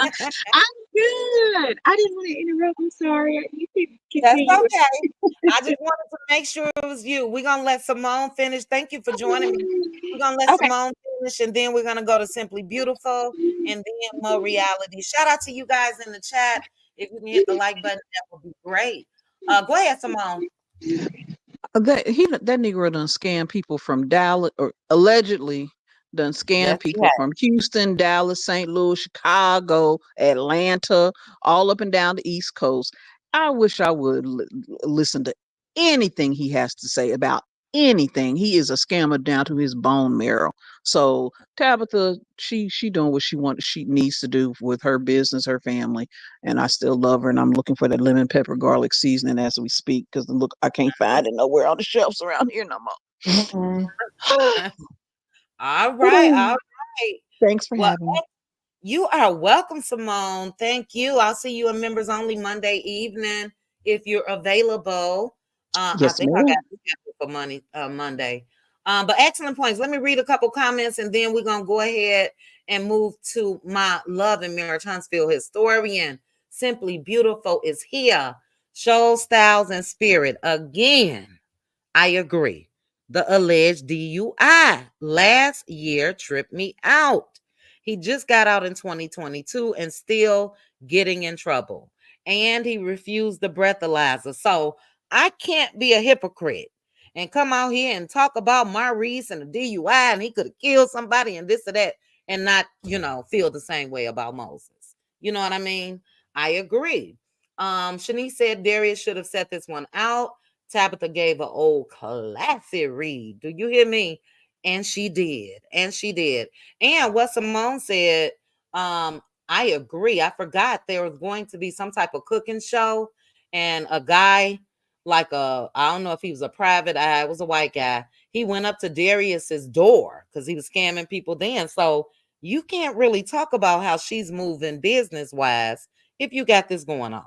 good. I didn't want to interrupt. I'm sorry. You can That's continue. okay. I just wanted to make sure it was you. We're gonna let Simone finish. Thank you for joining me. We're gonna let Okay. Simone finish, and then we're gonna go to Simply Beautiful, and then Mo Reality. Shout out to you guys in the chat. If you can hit the like button, that would be great. Go ahead, Simone. That Negro done scam people from Dallas, or allegedly done scam Yes, he people has. from Houston, Dallas, St. Louis, Chicago, Atlanta, all up and down the East Coast. I wish I would listen to anything he has to say about anything. He is a scammer down to his bone marrow. So Tabitha, she doing what she needs to do with her business, her family, and I still love her. And I'm looking for that lemon pepper garlic seasoning as we speak, because look, I can't find it nowhere on the shelves around here no Mm-mm. more. All right, all right. Thanks for Well, having me. you are welcome, Simone. Thank you. I'll see you in members only Monday evening if you're available. I Yes, think I got ma'am. it scheduled for Monday. But excellent points. Let me read a couple comments and then we're gonna go ahead and move to my love and Mary Huntsville historian. Simply Beautiful is here. Show styles and spirit again. I agree. The alleged DUI last year tripped me out. He just got out in 2022 and still getting in trouble. And he refused the breathalyzer. So I can't be a hypocrite and come out here and talk about Maurice and the DUI and he could have killed somebody and this or that and not, feel the same way about Moses. You know what I mean? I agree. Shanice said Darius should have set this one out. Tabitha gave an old classy read. Do you hear me? And she did. And she did. And what Simone said, I agree. I forgot there was going to be some type of cooking show, and a guy, I don't know if he was a private eye, it was a white guy. He went up to Darius's door because he was scamming people then. So you can't really talk about how she's moving business wise if you got this going on.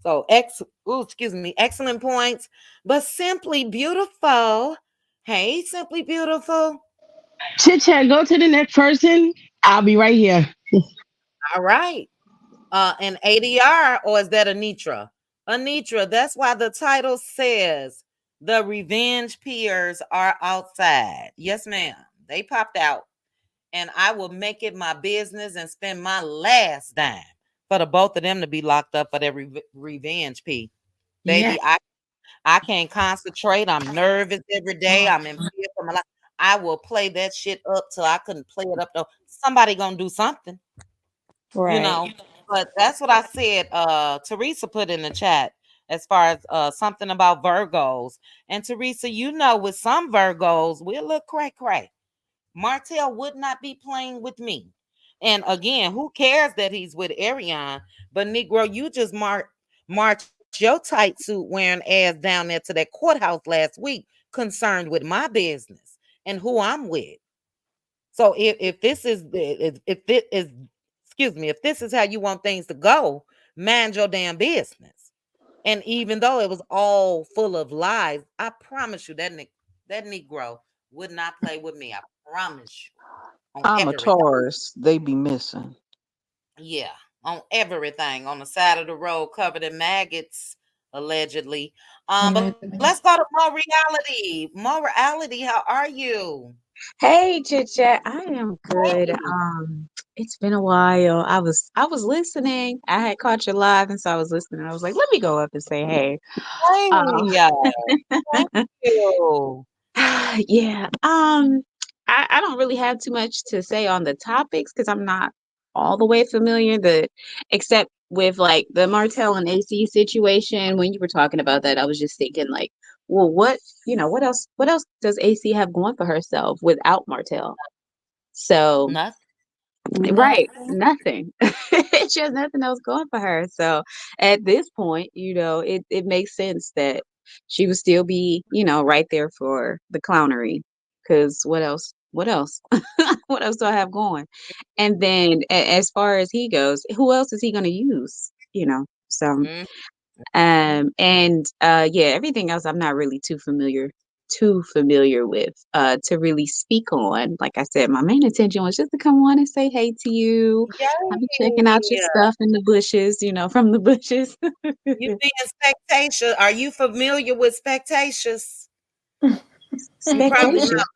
So excellent points. But Simply Beautiful. Hey, Simply Beautiful. Chit chat, go to the next person. I'll be right here. All right. An ADR, or is that Anitra? Anitra, that's why the title says the revenge peers are outside. Yes, ma'am. They popped out. And I will make it my business and spend my last dime for the both of them to be locked up for their revenge P. Yeah. Baby, I can't concentrate. I'm nervous every day. I'm in fear for my life. I will play that shit up till I couldn't play it up though. Somebody gonna do something, you Right. know. But that's what I said. Teresa put in the chat as far as something about Virgos. And Teresa, with some Virgos, we'll look cray. Martell would not be playing with me. And again, who cares that he's with Ariane? But Negro, you just march your tight suit wearing ass down there to that courthouse last week, concerned with my business and who I'm with. So if this is if it is excuse me, if this is how you want things to go, mind your damn business. And even though it was all full of lies, I promise you that Negro would not play with me. I promise you on I'm a everything. Taurus. They be missing. Yeah, on everything on the side of the road covered in maggots, allegedly. But let's go to Allegedly. more reality. More reality, how are you? Hey, Chit Chat. I am good. Hey, It's been a while. I was listening. I had caught you live, and so I was listening. I was like, let me go up and say hey. Um, hey, thank you. yeah. I don't really have too much to say on the topics because I'm not all the way familiar. Except with like the Martell and AC situation. When you were talking about that, I was just thinking like, well, what else does AC have going for herself without Martell? So Nothing, right, nothing. nothing. She has nothing else going for her. So at this point, it makes sense that she would still be, right there for the clownery. Because what else? What else? What else do I have going? And then as far as he goes, who else is he going to use? So Mm, and yeah, everything else I'm not really too familiar with to really speak on. Like I said, my main intention was just to come on and say hey to you. I've been checking out your yay. stuff in the bushes, from the bushes. You being spectacious. Are you familiar with spectacious? You probably Spectacious. not.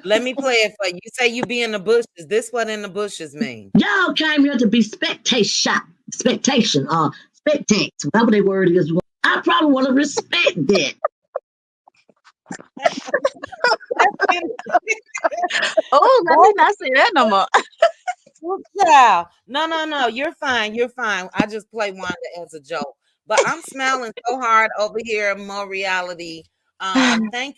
Let me play it for you. You say you be in the bushes. This what in the bushes mean. Y'all came here to be spectation, spectate, whatever the word is. I probably want to respect that. Let's get Oh, let me both. not say that no more. Good child. No, no, no. You're fine. You're fine. I just play Wanda as a joke. But I'm smiling so hard over here, more reality. Thank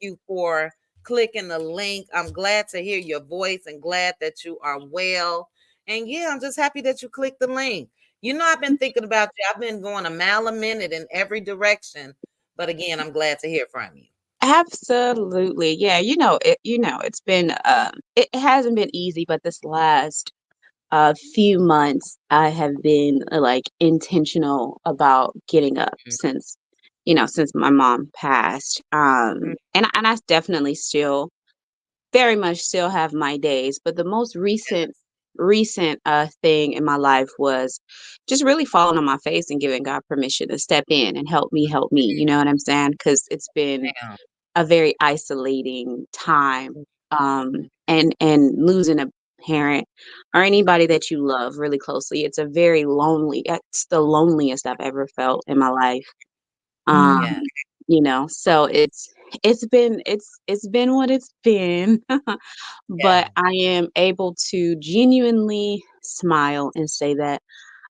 you for clicking the link. I'm glad to hear your voice and glad that you are well. And yeah, I'm just happy that you clicked the link. You know, I've been thinking about you. I've been going a mile a minute in every direction. But again, I'm glad to hear from you. Absolutely. Yeah, it's been it hasn't been easy, but this last few months I have been like intentional about getting up since my mom passed. Mhm. And I definitely still very much still have my days, but the most recent thing in my life was just really falling on my face and giving God permission to step in and help me, you know what I'm saying? Cuz it's been Damn. a very isolating time, and losing a parent or anybody that you love really closely. It's the loneliest I've ever felt in my life. Yeah. um so it's been what it's been. Yeah. But I am able to genuinely smile and say that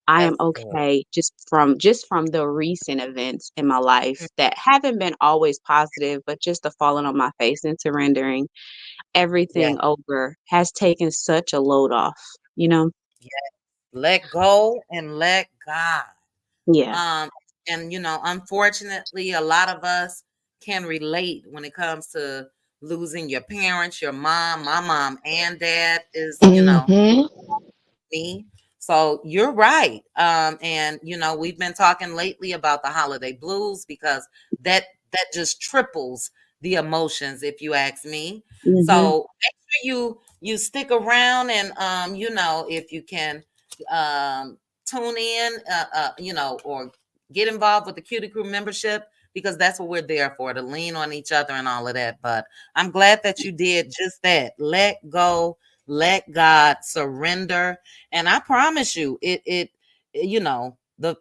I am That's good. okay just from the recent events in my life that haven't been always positive, but just the falling on my face and surrendering Yeah. everything over has taken such a load off, you know? Yeah. Let go and let God. Yeah. Um, and unfortunately, a lot of us can relate when it comes to losing your parents, your mom. My mom and dad is, Mm-hmm. me. So you're right. And we've been talking lately about the holiday blues because that just triples the emotions, if you ask me. Mhm. So make sure you stick around and if you can tune in, or get involved with the Cutie Crew membership because that's what we're there for, to lean on each other and all of that. But I'm glad that you did just that. Let go, let God, surrender, and I promise you, the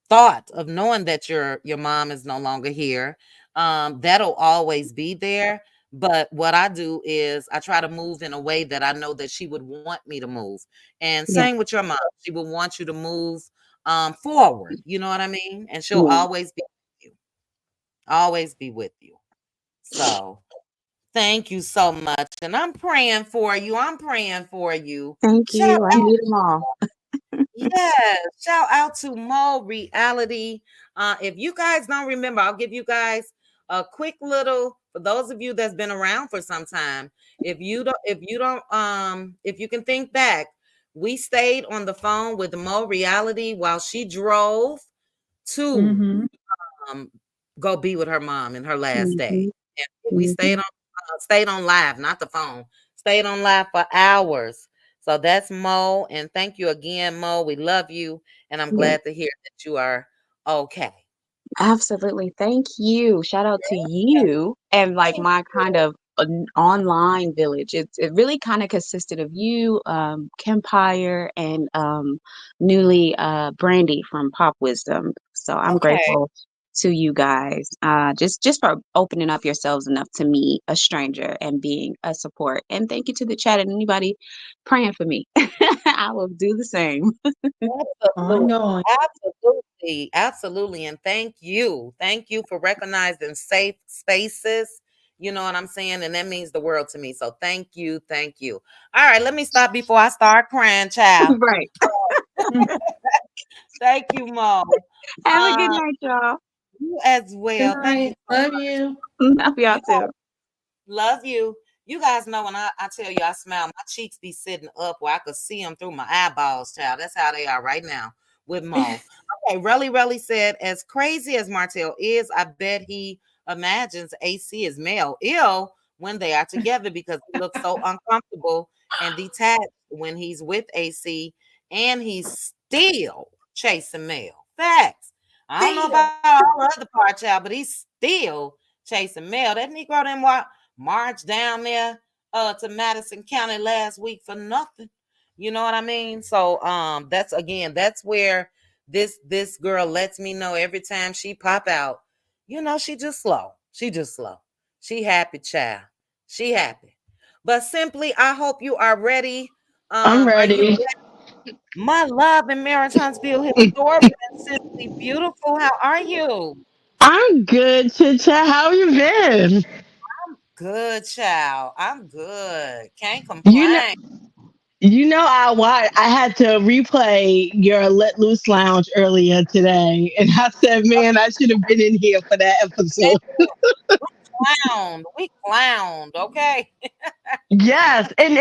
thought of knowing that your mom is no longer here, that'll always be there. But what I do is I try to move in a way that I know that she would want me to move. And Yeah. same with your mom. She would want you to move forward. You know what I mean? And she'll Yeah. always be with you. Always be with you. So thank you so much. And I'm praying for you. I'm praying for you. Thank Shout you. I need them all. Yes, shout out to Mo Reality. If you guys don't remember, I'll give you guys a quick little for those of you that's been around for some time. If you can think back, we stayed on the phone with Mo Reality while she drove to Mm-hmm. um go be with her mom in her last day. Mhm. And we Mhm. stayed on live, not the phone. Stayed on live for hours. So that's Mo, and thank you again, Mo. We love you, and I'm Yeah. glad to hear that you are okay. Absolutely. Thank you. Shout out to you and like Thank my kind you. of an online village. It really kind of consisted of you, Kempire, and newly Brandy from Pop Wisdom. So I'm Okay. grateful to you guys. Just for opening up yourselves enough to me, a stranger, and being a support. And thank you to the chat and anybody praying for me. I will do the same. Absolutely. Ongoing. Absolutely. Absolutely. And thank you. Thank you for recognizing safe spaces. You know what I'm saying? And that means the world to me. So thank you. Thank you. All right. Let me stop before I start crying, child. Right. Thank you, Mo. Have a good Uh, night, y'all. you as Good well. Thank you night. so Love much. you. Love y'all You too. Love you. You guys know when I tell you I smile, my cheeks be sitting up where I could see them through my eyeballs, child. That's how they are right now with Mo. Okay, Relly said, as crazy as Martell is, I bet he imagines AC is male ill when they are together because he looks so uncomfortable and detached when he's with AC and he's still chasing male. Facts. I don't know Still. about all the other parts, child, but he's still chasing male. That Negro didn't march down there to Madison County last week for nothing. You know what I mean? So that's where this girl lets me know every time she pop out, she just slow. She just slow. She happy, child. She happy. But simply, I hope you are ready. I'm Are you ready. ready? My love in Mary Huntsville historian, Simply Beautiful. How are you? I'm good, Chit Chat. How you been? Good, child. I'm good. Can't You know, complain. I had to replay your Let Loose Lounge earlier today, and I said, man, I should have been in here for that episode. Clowned. We clowned. Okay. Yes, and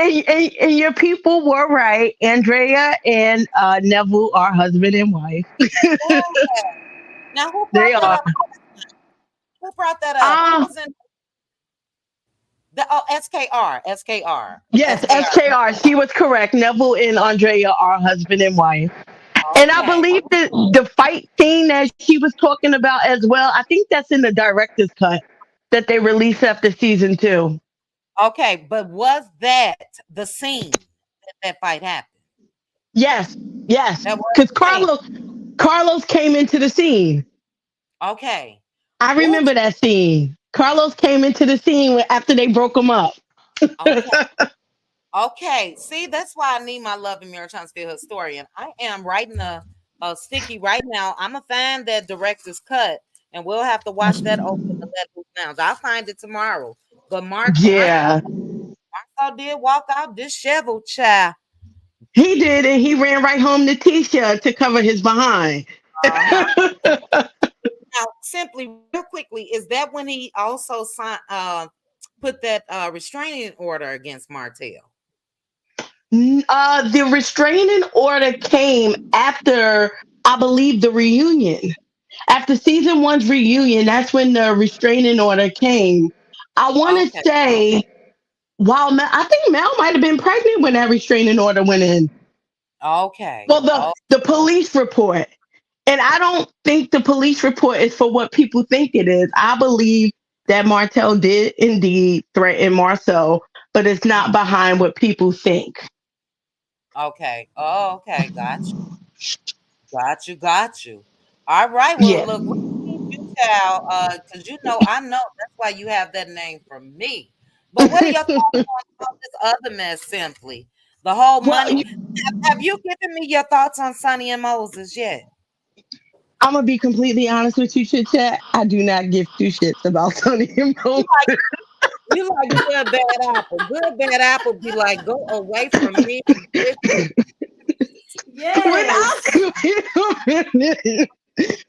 your people were right. Andrea and Neville are husband and wife. Now, who They brought that are. up? Who brought that up? Who Ah, was in the SKR? SKR. yes, SKR. SKR. She was correct. Neville and Andrea are husband and wife. And I Okay. believe that the fight scene that she was talking about as well, I think that's in the director's cut that they released after season 2. Okay. But was that the scene that fight happened? Yes, yes. That was Because the scene. Carlos came into the scene. Okay. I Ooh, remember that scene. Carlos came into the scene after they broke him up. okay. Okay. See, that's why I need my love and Mary Huntsville historian. I am writing a sticky right now. I'm going to find that director's cut and we'll have to watch that over the Let Loose Lounge. I'll find it tomorrow. But Yeah, Marco did walk out disheveled, child. he did, and he ran right home to Tisha to cover his behind. Uh-huh. Now, simply, real quickly, is that when he also signed, put that restraining order against Martell? The restraining order came after, I believe, the reunion. After season 1's reunion, that's when the restraining order came. I want to Okay, say, I think Mel might have been pregnant when that restraining order went in. okay, Well, the police report. And I don't think the police report is for what people think it is. I believe that Martell did indeed threaten Marcel, but it's not behind what people think. okay. Oh, okay, got you. All right, well, Yeah. look, we need you, child, because I know that's why you have that name from me. But what are your thoughts on all this other mess? Simply, the whole Well, money. Have you given me your thoughts on Sonny and Moses yet? I'm gonna be completely honest with you, Chit Chat. I do not give two shits about Tony and You Mo. like you like good bad apple. Good bad apple be like, go away from me. When Yes. I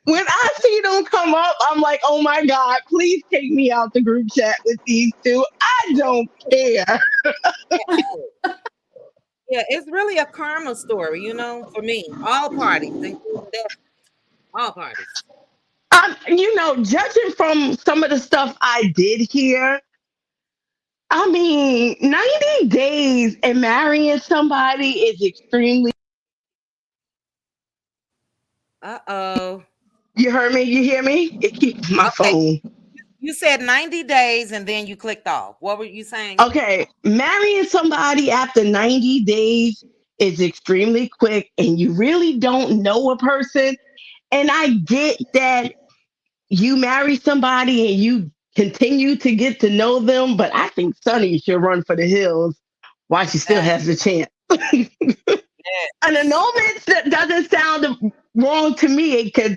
when I see them come up, I'm like, oh my god, please take me out the group chat with these two. I don't care. Yeah, it's really a karma story, for me. All parties, including that, all parties. Judging from some of the stuff I did hear, I mean, 90 days and marrying somebody is extremely. Uh-oh. You heard me? You hear me? It keeps my Okay. phone. You said 90 days and then you clicked off. What were you saying? Okay, marrying somebody after 90 days is extremely quick and you really don't know a person. And I get that you marry somebody and you continue to get to know them, but I think Sunny should run for the hills while she still Uh, has the chance. yeah. An annulment that doesn't sound wrong to me because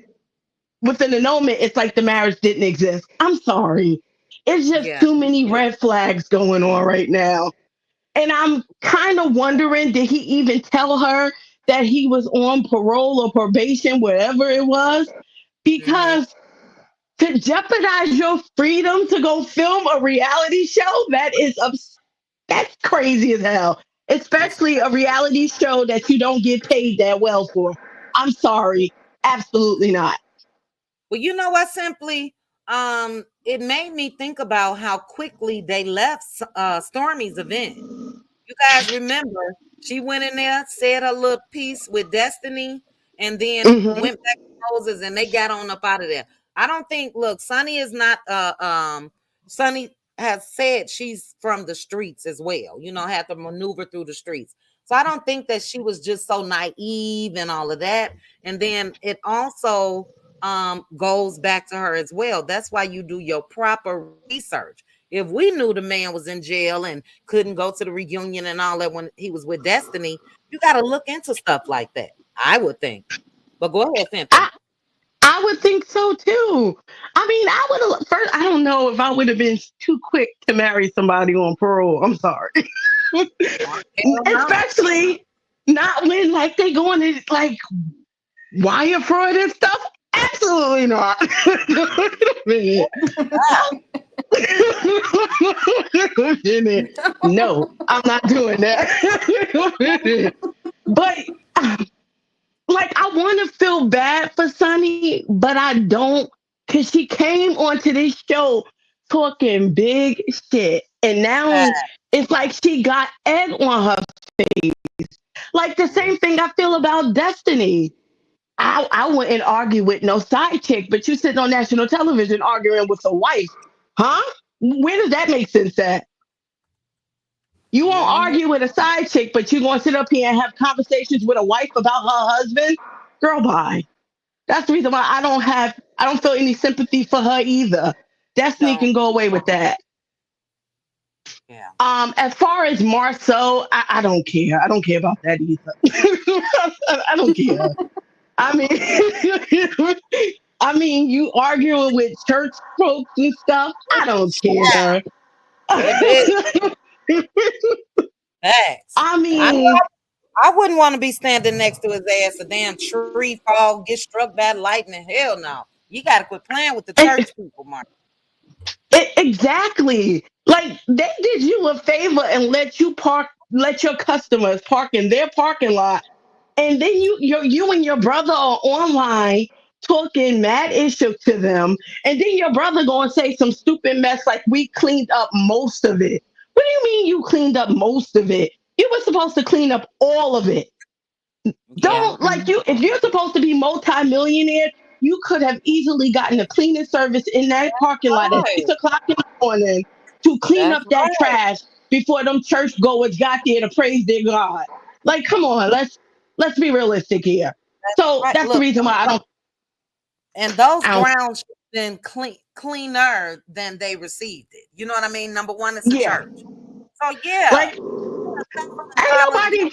with an annulment, it's like the marriage didn't exist. I'm sorry. It's just Yeah. too many red flags going on right now. And I'm kind of wondering, did he even tell her that he was on parole or probation, whatever it was? Mm-hmm. Because to jeopardize your freedom to go film a reality show, that's crazy as hell. That's Especially a reality show that you don't get paid that well for. I'm sorry. Absolutely not. well, you know what, simply it made me think about how quickly they left Stormy's event. You guys remember she went in there, said her little piece with Destiny, and then Hmm. went back to Moses, and they got on up out of there. I don't think. Look, Sonny is not. Sonny has said she's from the streets as well. Had to maneuver through the streets. So I don't think that she was just so naive and all of that. And then it also goes back to her as well. That's why you do your proper research. If we knew the man was in jail and couldn't go to the reunion and all that when he was with Destiny, you got to look into stuff like that. I would think. But go ahead, Cynthia. I I would think so too. I mean, I would have first. I don't know if I would have been too quick to marry somebody on parole. I'm sorry, Hell no. especially not when like they going to like wire fraud and stuff. Absolutely not. Wait a minute. Wait a minute. No, I'm not doing that. But like I want to feel bad for Sunny, but I don't because she came onto this show talking big shit, and now it's like she got egg on her. Like the same thing I feel about Destiny. I wouldn't argue with no side chick, but you sitting on national television arguing with a wife, huh? Where does that make sense at? You won't Mhm. argue with a side chick, but you gonna sit up here and have conversations with a wife about her husband? Girl, bye. That's the reason why I don't feel any sympathy for her either. Destiny Don't. can go away with that. Yeah. As far as Marceau, I don't care. I don't care about that either. I don't care. I mean, I mean, you arguing with church folks and stuff. I don't care. Baby. Facts. I I know mean, I wouldn't want to be standing next to his ass. A damn tree fall, get struck by lightning. Hell no. You got to quit playing with the e- church people, Mark. exactly. Like they did you a favor and let your customers park in their parking lot, and then you and your brother are online talking mad issue to them, and then your brother gonna say some stupid mess like we cleaned up most of it. What do you mean you cleaned up most of it? You were supposed to clean up all of it. Yeah. Don't like you if you're supposed to be multi-millionaire, you could have easily gotten a cleaning service in that parking lot at Right. 6 o'clock in the morning to clean That's up that right. trash before them church goers got there to praise their God. Like, come on, let's be realistic here. So Right. that's the Look, reason why and those I don't grounds should have been cleaner than they received it. You know what I mean? Number one, it's a yeah. church. So yeah, Like ain't $1,000 nobody out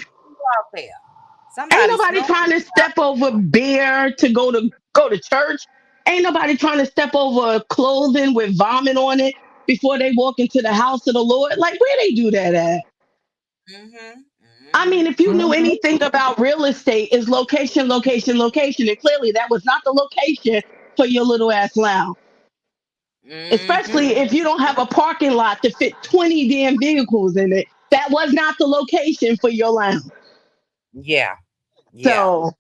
there. ain't Somebody's nobody snooping. trying to step over beer to go to church. Ain't nobody trying to step over clothing with vomit on it before they walk into the house of the Lord. Like where they do that at? Mm-hmm. I mean, Mm-hmm. if you knew anything about real estate, is location, location, location, and clearly that was not the location for your little ass lounge. Mm-hmm. Especially if you don't have a parking lot to fit 20 damn vehicles in it. That was not the location for your lounge. Yeah. Yeah. So,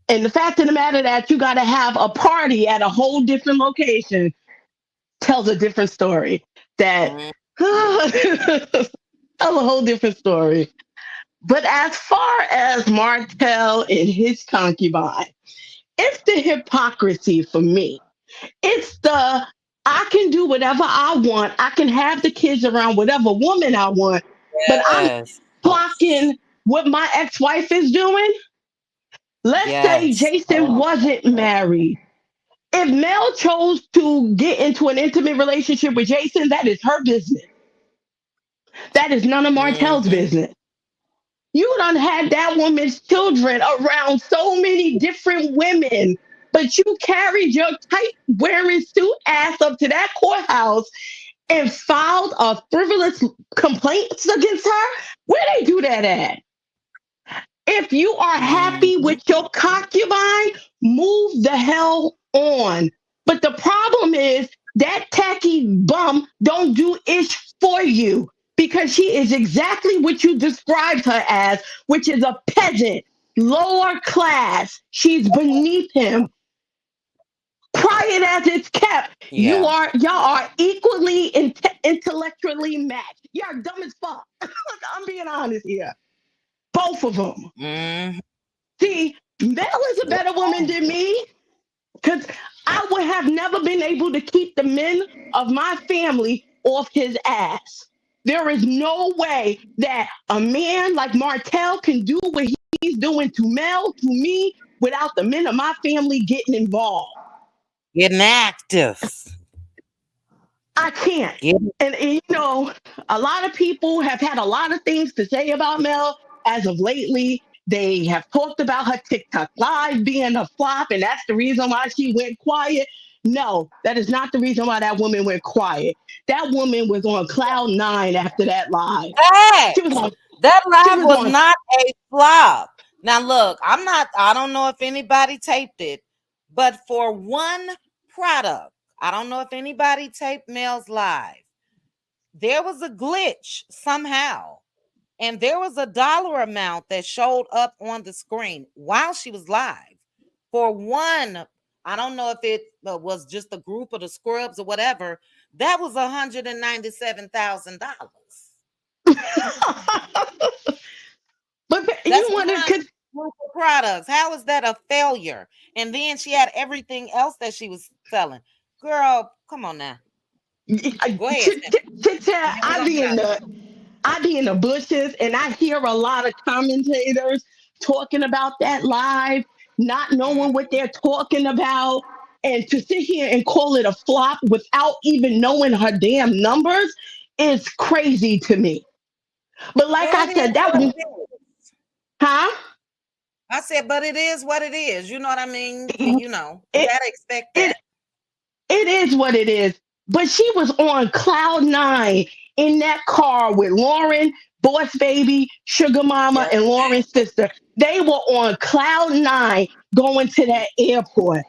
and the fact of the matter that you got to have a party at a whole different location tells a different story. That Mm-hmm. tells a whole different story. But as far as Martell and his concubine, it's the hypocrisy for me. It's the I can do whatever I want. I can have the kids around whatever woman I want, but I'm Yes. clocking what my ex-wife is doing. Let's say Yes. Jason wasn't married. If Mel chose to get into an intimate relationship with Jason, that is her business. That is none of Martell's Mm-hmm. business. You done had that woman's children around so many different women, but you carried your tight wearing suit ass up to that courthouse and filed a frivolous complaints against her. Where they do that at? If you are happy Mm-hmm. with your concubine, move the hell on. But the problem is that tacky bum don't do ish for you because she is exactly what you described her as, which is a peasant, lower class. She's beneath him. Quiet as it's kept, Yeah. y'all are equally intellectually matched. Y'all dumb as fuck. I'm being honest here. Both of them. Mm-hmm. See, Mel is a better woman than me because I would have never been able to keep the men of my family off his ass. There is no way that a man like Martell can do what he's doing to Mel, to me, without the men of my family getting involved. Getting active. I can't. Yeah. And a lot of people have had a lot of things to say about Mel as of lately. They have talked about her TikTok live being a flop, and that's the reason why she went quiet. No, that is not the reason why that woman went quiet. That woman was on cloud nine after that live. She was Facts. on. That She live was was on. not a flop. Now look, I don't know if anybody taped it, but for one product, I don't know if anybody taped Mel's live. There was a glitch somehow. And there was a dollar amount that showed up on the screen while she was live. For one, I don't know if it was just a group of the scrubs or whatever, that was $197,000. But That's you want one to. group of products. How is that a failure? And then she had everything else that she was selling. Girl, come on now. Go ahead, Stephanie. And then we're I gonna be get in out of the bushes, and I hear a lot of commentators talking about that live, not here. knowing what they're talking about, and to sit here and call it a flop without even knowing her damn numbers is crazy to me. But like Well, I it is said, that what was, it is. huh? I said, but it is what it is. You know what I mean? You It gotta expect it that. it is what it is. But she was on cloud nine in that car with Lauren, Boss Baby, Sugar Mama, Yeah. and Lauren's sister. They were on cloud nine going to that airport.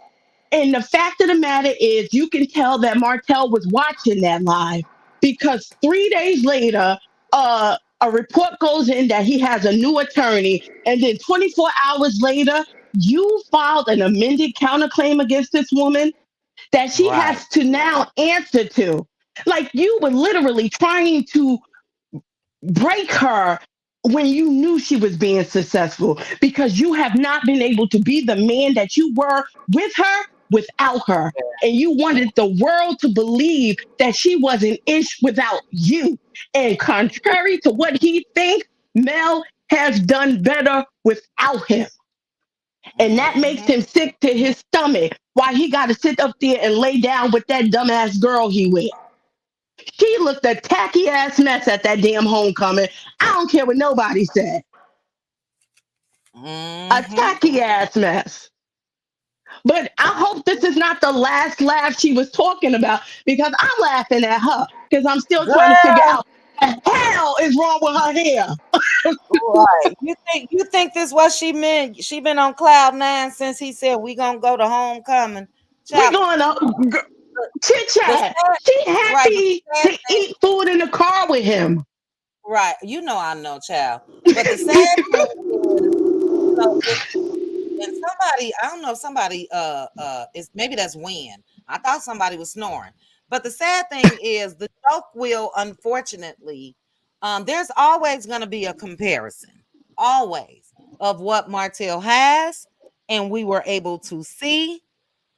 And the fact of the matter is, you can tell that Martell was watching that live because 3 days later, a report goes in that he has a new attorney. And then 24 hours later, you filed an amended counterclaim against this woman that she Right. has to now answer to. Like you were literally trying to break her when you knew she was being successful because you have not been able to be the man that you were with her without her. And you wanted the world to believe that she was an inch without you. And contrary to what he thinks, Mel has done better without him. And that makes Mm-hmm. him sick to his stomach. Why he got to sit up there and lay down with that dumbass girl he with. She looked a tacky ass mess at that damn homecoming. I don't care what nobody said. A Mm-hmm. tacky ass mess. But I hope this is not the last laugh she was talking about because I'm laughing at her because I'm still trying to figure Girl, out what the hell is wrong with her hair. right. You think this what she meant? She been on cloud nine since he said we gonna go to homecoming. We're Child, going to chit the chat. sad She right, but happy the sad to thing, eat food in the car with him. right. I know, child. But the sad thing is, if and somebody, I don't know if somebody is maybe that's when. I thought somebody was snoring. But the sad thing is the joke will unfortunately there's always going to be a comparison. Always of what Martell has and we were able to see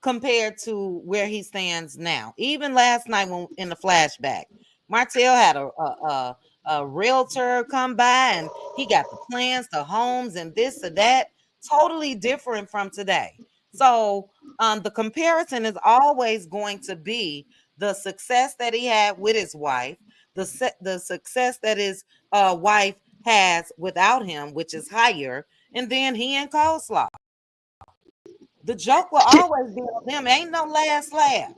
compared to where he stands now. Even last night when in the flashback, Martell had a realtor come by and he got the plans, the homes, and this or that. Totally different from today. So the comparison is always going to be the success that he had with his wife, the success that his wife has without him, which is higher, and then he and Coleslaw. The joke will always be on them. Ain't no last laugh.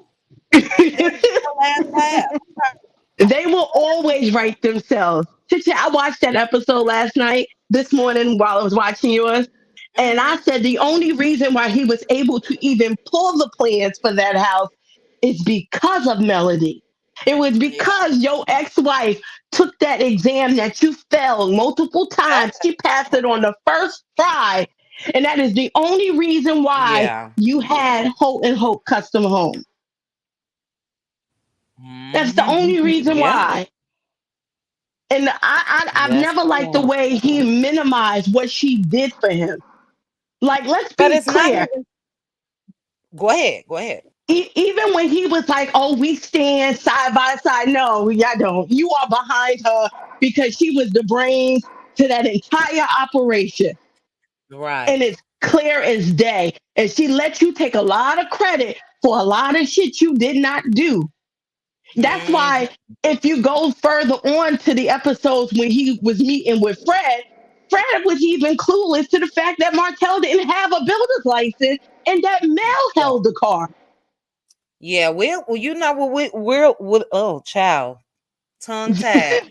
There's no last laugh. They will always write themselves. Chichi, I watched that episode last night, this morning while I was watching yours. And I Mm-hmm. said the only reason why he was able to even pull the plans for that house is because of Melody. It was Yeah. because your ex-wife took that exam that you failed multiple times. She passed it on the first try. And that is the only reason why Yeah. you had Holt and Holt custom home. That's the Mm-hmm. only reason Yeah. why. And I've That's never liked the true. way he minimized what she did for him. Like, let's But be it's not clear. even. Go ahead. Go ahead. Even when he was like, "Oh, we stand side by side," no, y'all don't. You are behind her because she was the brains to that entire operation, Right. and it's clear as day. And she let you take a lot of credit for a lot of shit you did not do. That's Mhm. why if you go further on to the episodes when he was meeting with Fred, Fred was even clueless to the fact that Martell didn't have a builder's license and that Mel Yeah. held the car. Yeah, well, you know what we're oh child, tongue tied.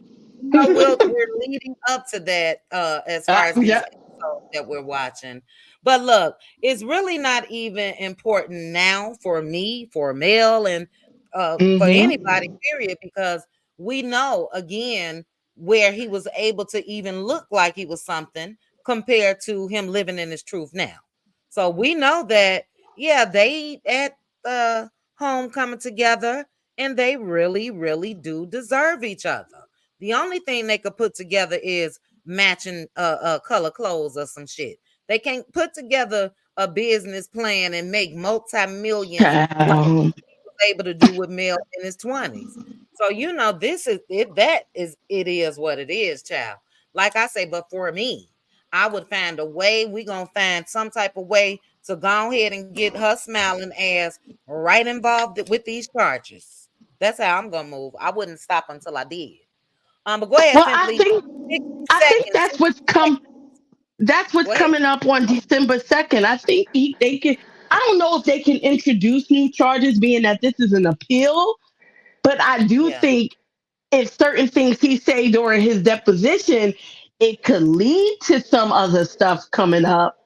You know, we're leading up to that as far as these Yeah. episodes that we're watching. But look, it's really not even important now for me, for Mel, and for Hmm. anybody, period, because we know again where he was able to even look like he was something compared to him living in his truth now. So we know that, yeah, they at home coming together, and they really, really do deserve each other. The only thing they could put together is matching color clothes or some shit. They can't put together a business plan and make multi-millions like Child. he was able to do with Mel in his 20s. So you know, this is it. That is it is what it is, child. Like I say, but for me, I would find a way. We gonna find some type of way to go ahead and get her smiling ass right involved with these charges. That's how I'm gonna move. I wouldn't stop until I did. But go ahead, Well, I simply think 60 I think seconds. 60 seconds. that's what's Go ahead. coming up on December 2nd. I think they can. I don't know if they can introduce new charges, being that this is an appeal, but I do Yeah, think if certain things he say during his deposition, it could lead to some other stuff coming up.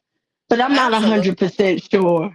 But I'm not a absolutely. hundred percent sure.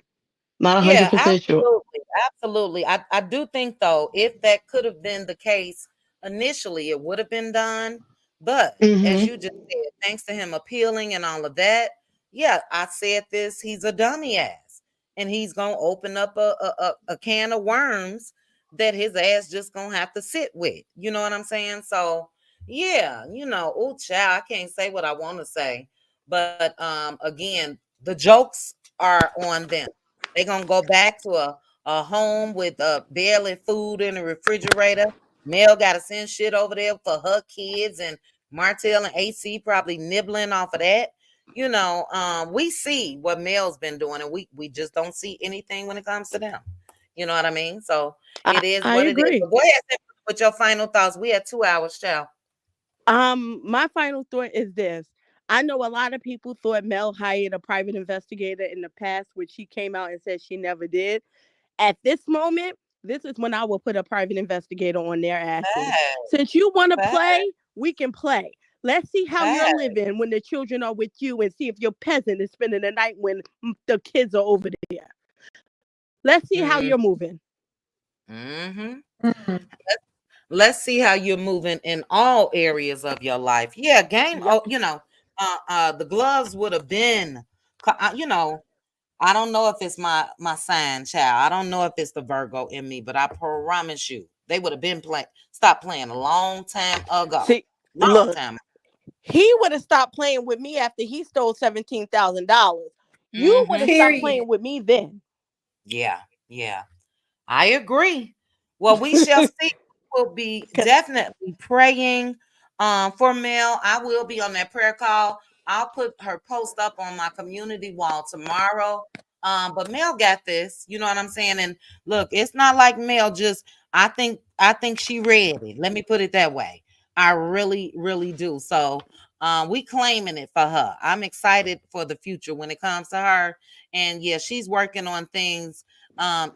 Not a hundred Yeah, percent sure. absolutely. Absolutely. I do think though, if that could have been the case initially, it would have been done. But as you Hmm. just said, thanks to him appealing and all of that, yeah, I said this, he's a dummy ass. And he's gonna open up a can of worms that his ass just gonna have to sit with. You know what I'm saying? So yeah, oh child, I can't say what I want to say. But again, the jokes are on them. They're gonna go back to a home with barely food in the refrigerator. Mel gotta send shit over there for her kids, and Martell and AC probably nibbling off of that. We see what Mel's been doing, and we just don't see anything when it comes to them. You know what I mean? So it is I what it is. agree. But go ahead Stephanie, with your final thoughts. We had 2 hours, child. My final thought is this. I know a lot of people thought Mel hired a private investigator in the past, which she came out and said she never did. At this moment, this is when I will put a private investigator on their asses. Facts, Since you want to facts, play, we can play. Let's see how you're facts. living when the children are with you and see if your peasant is spending the night when the kids are over there. Let's see how Mm, you're moving. mm-hmm. Hmm. Let's see how you're moving in all areas of your life. Yeah, game. Yep. Oh, the gloves would have been. I don't know if it's my sign, child. I don't know if it's the Virgo in me, but I promise you, they would have been playing. Stop playing a long time ago. See, Long look, time. he would have stopped playing with me after he stole $17,000. You would Mm-hmm. have stopped Period. playing with me then. Yeah, yeah. I agree. Well, we shall see. We'll be 'Cause- definitely praying for Mel. I will be on that prayer call. I'll put her post up on my community wall tomorrow. But Mel got this. You know what I'm saying? And look, it's not like Mel just I think she ready. Let me put it that way. I really, really do. So we claiming it for her. I'm excited for the future when it comes to her. And yeah, she's working on things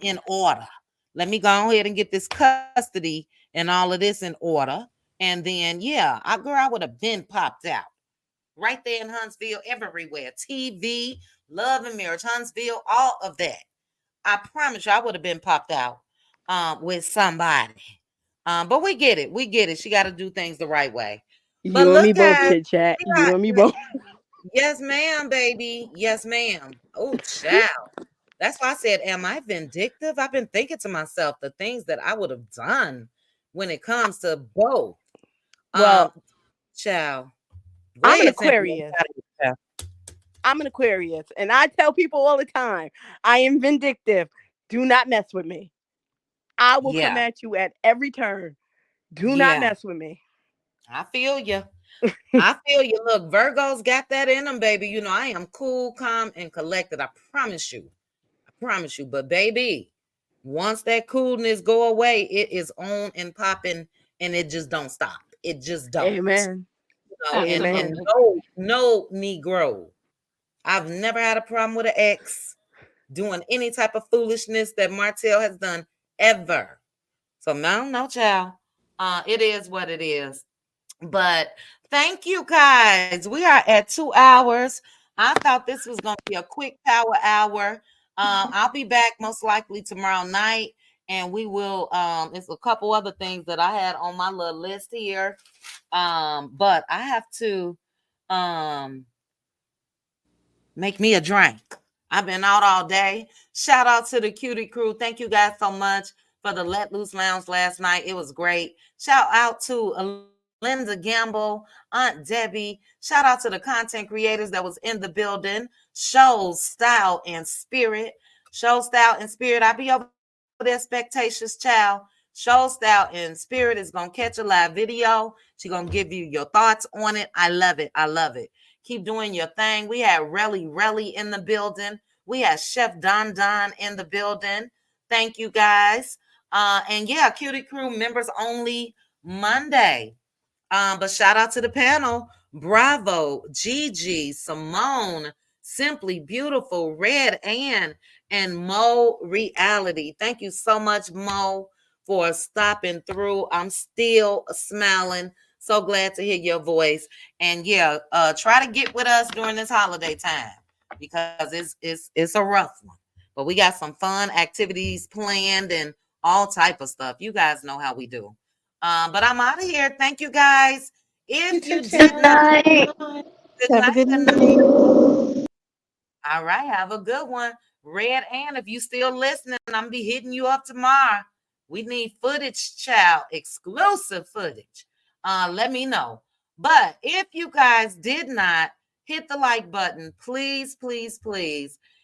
in order. Let me go ahead and get this custody and all of this in order. And then, yeah, I would have been popped out right there in Huntsville, everywhere. TV, Love and Marriage, Huntsville, all of that. I promise you, I would have been popped out with somebody. But we get it. We get it. She got to do things the right way. But You and me look, both, guys, chit chat. we You got and me both. yes, ma'am, baby. Yes, ma'am. Oh, child. That's why I said, am I vindictive? I've been thinking to myself the things that I would have done when it comes to both. Um, Well, child. Go I'm an ahead, Cynthia. I'm Aquarius. proud of you, child. I'm an Aquarius. And I tell people all the time, I am vindictive. Do not mess with me. I will come Yeah, at you at every turn. Do not yeah. mess with me. I feel you. I feel you. Look, Virgo's got that in them, baby. I am cool, calm, and collected. I promise you. I promise you. But baby, Once that coolness go away, it is on and popping, and it just don't stop. It just don't. Amen. And Amen. no Negro. I've never had a problem with an ex doing any type of foolishness that Martell has done ever. So no, child. It is what it is. But thank you guys. We are at 2 hours. I thought this was going to be a quick power hour. I'll be back most likely tomorrow night, and we will. It's a couple other things that I had on my little list here. But I have to make me a drink. I've been out all day. Shout out to the Cutie crew. Thank you guys so much for the Let Loose Lounge last night. It was great. Shout out to Linda Gamble, Aunt Debbie. Shout out to the content creators that was in the building. Show, Style, and Spirit. Show, Style, and Spirit. I be over there, Spectacious Child. Show, Style, and Spirit is going to catch a live video. She's going to give you your thoughts on it. I love it. I love it. Keep doing your thing. We had Relly in the building. We had Chef Don in the building. Thank you guys. And yeah, Cutie Crew members only Monday. But shout out to the panel. Bravo, Gigi, Simone, Simply Beautiful, Red Ann, and Mo Reality. Thank you so much, Mo, for stopping through. I'm still smiling. So glad to hear your voice. And yeah, try to get with us during this holiday time because it's a rough one. But we got some fun activities planned and all type of stuff. You guys know how we do. But I'm out of here. Thank you guys. If you did not, Have a good night. all right, have a good one. Red Ann, if you still listening, I'm gonna be hitting you up tomorrow. We need footage, child, exclusive footage. Let me know. But if you guys did not hit the like button, please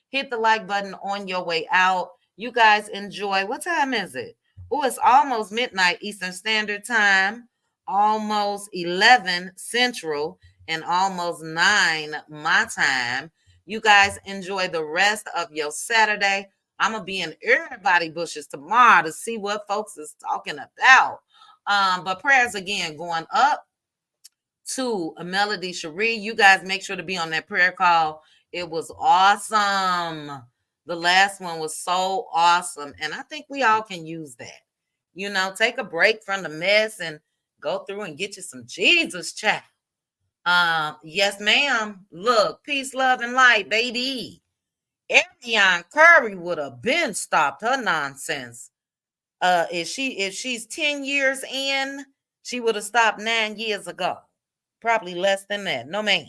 hit the like button on your way out. You guys enjoy. What time is it? Oh, it's almost midnight Eastern Standard Time, almost 11 Central, and almost 9 my time. You guys enjoy the rest of your Saturday. I'm going to be in everybody's bushes tomorrow to see what folks is talking about. But prayers again going up to Melody Cherie. You guys make sure to be on that prayer call. It was awesome. The last one was so awesome. And I think we all can use that. You know, take a break from the mess and go through and get you some Jesus, child. Yes, ma'am. Look, peace, love, and light, baby. Ariane Curry would have been stopped her nonsense. If she's 10 years in, she would have stopped 9 years ago. Probably less than that. No, ma'am.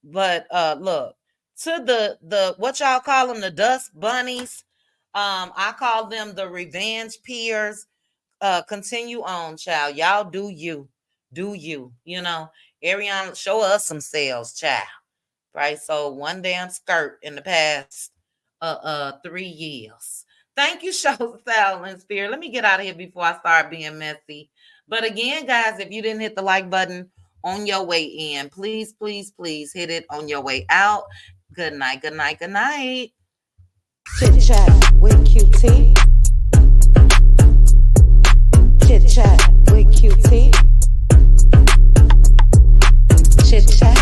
But look, to the what y'all call them, the dust bunnies. I call them the revenge peers. Continue on, child. Y'all do you. You know, Ariana, show us some sales, child. Right? So one damn skirt in the past 3 years. Thank you, Show, Style, and Spirit. Let me get out of here before I start being messy. But again, guys, if you didn't hit the like button on your way in, please hit it on your way out. Good night. Chit chat with QT. Chit chat with QT. Chit chat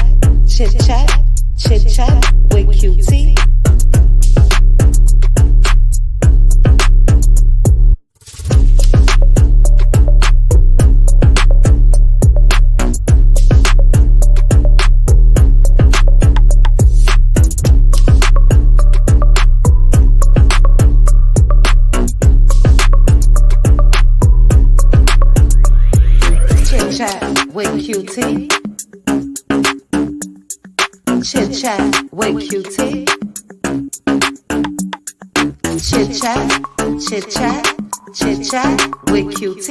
with QT. With QT. Chit chat with QT. Chit chat with QT.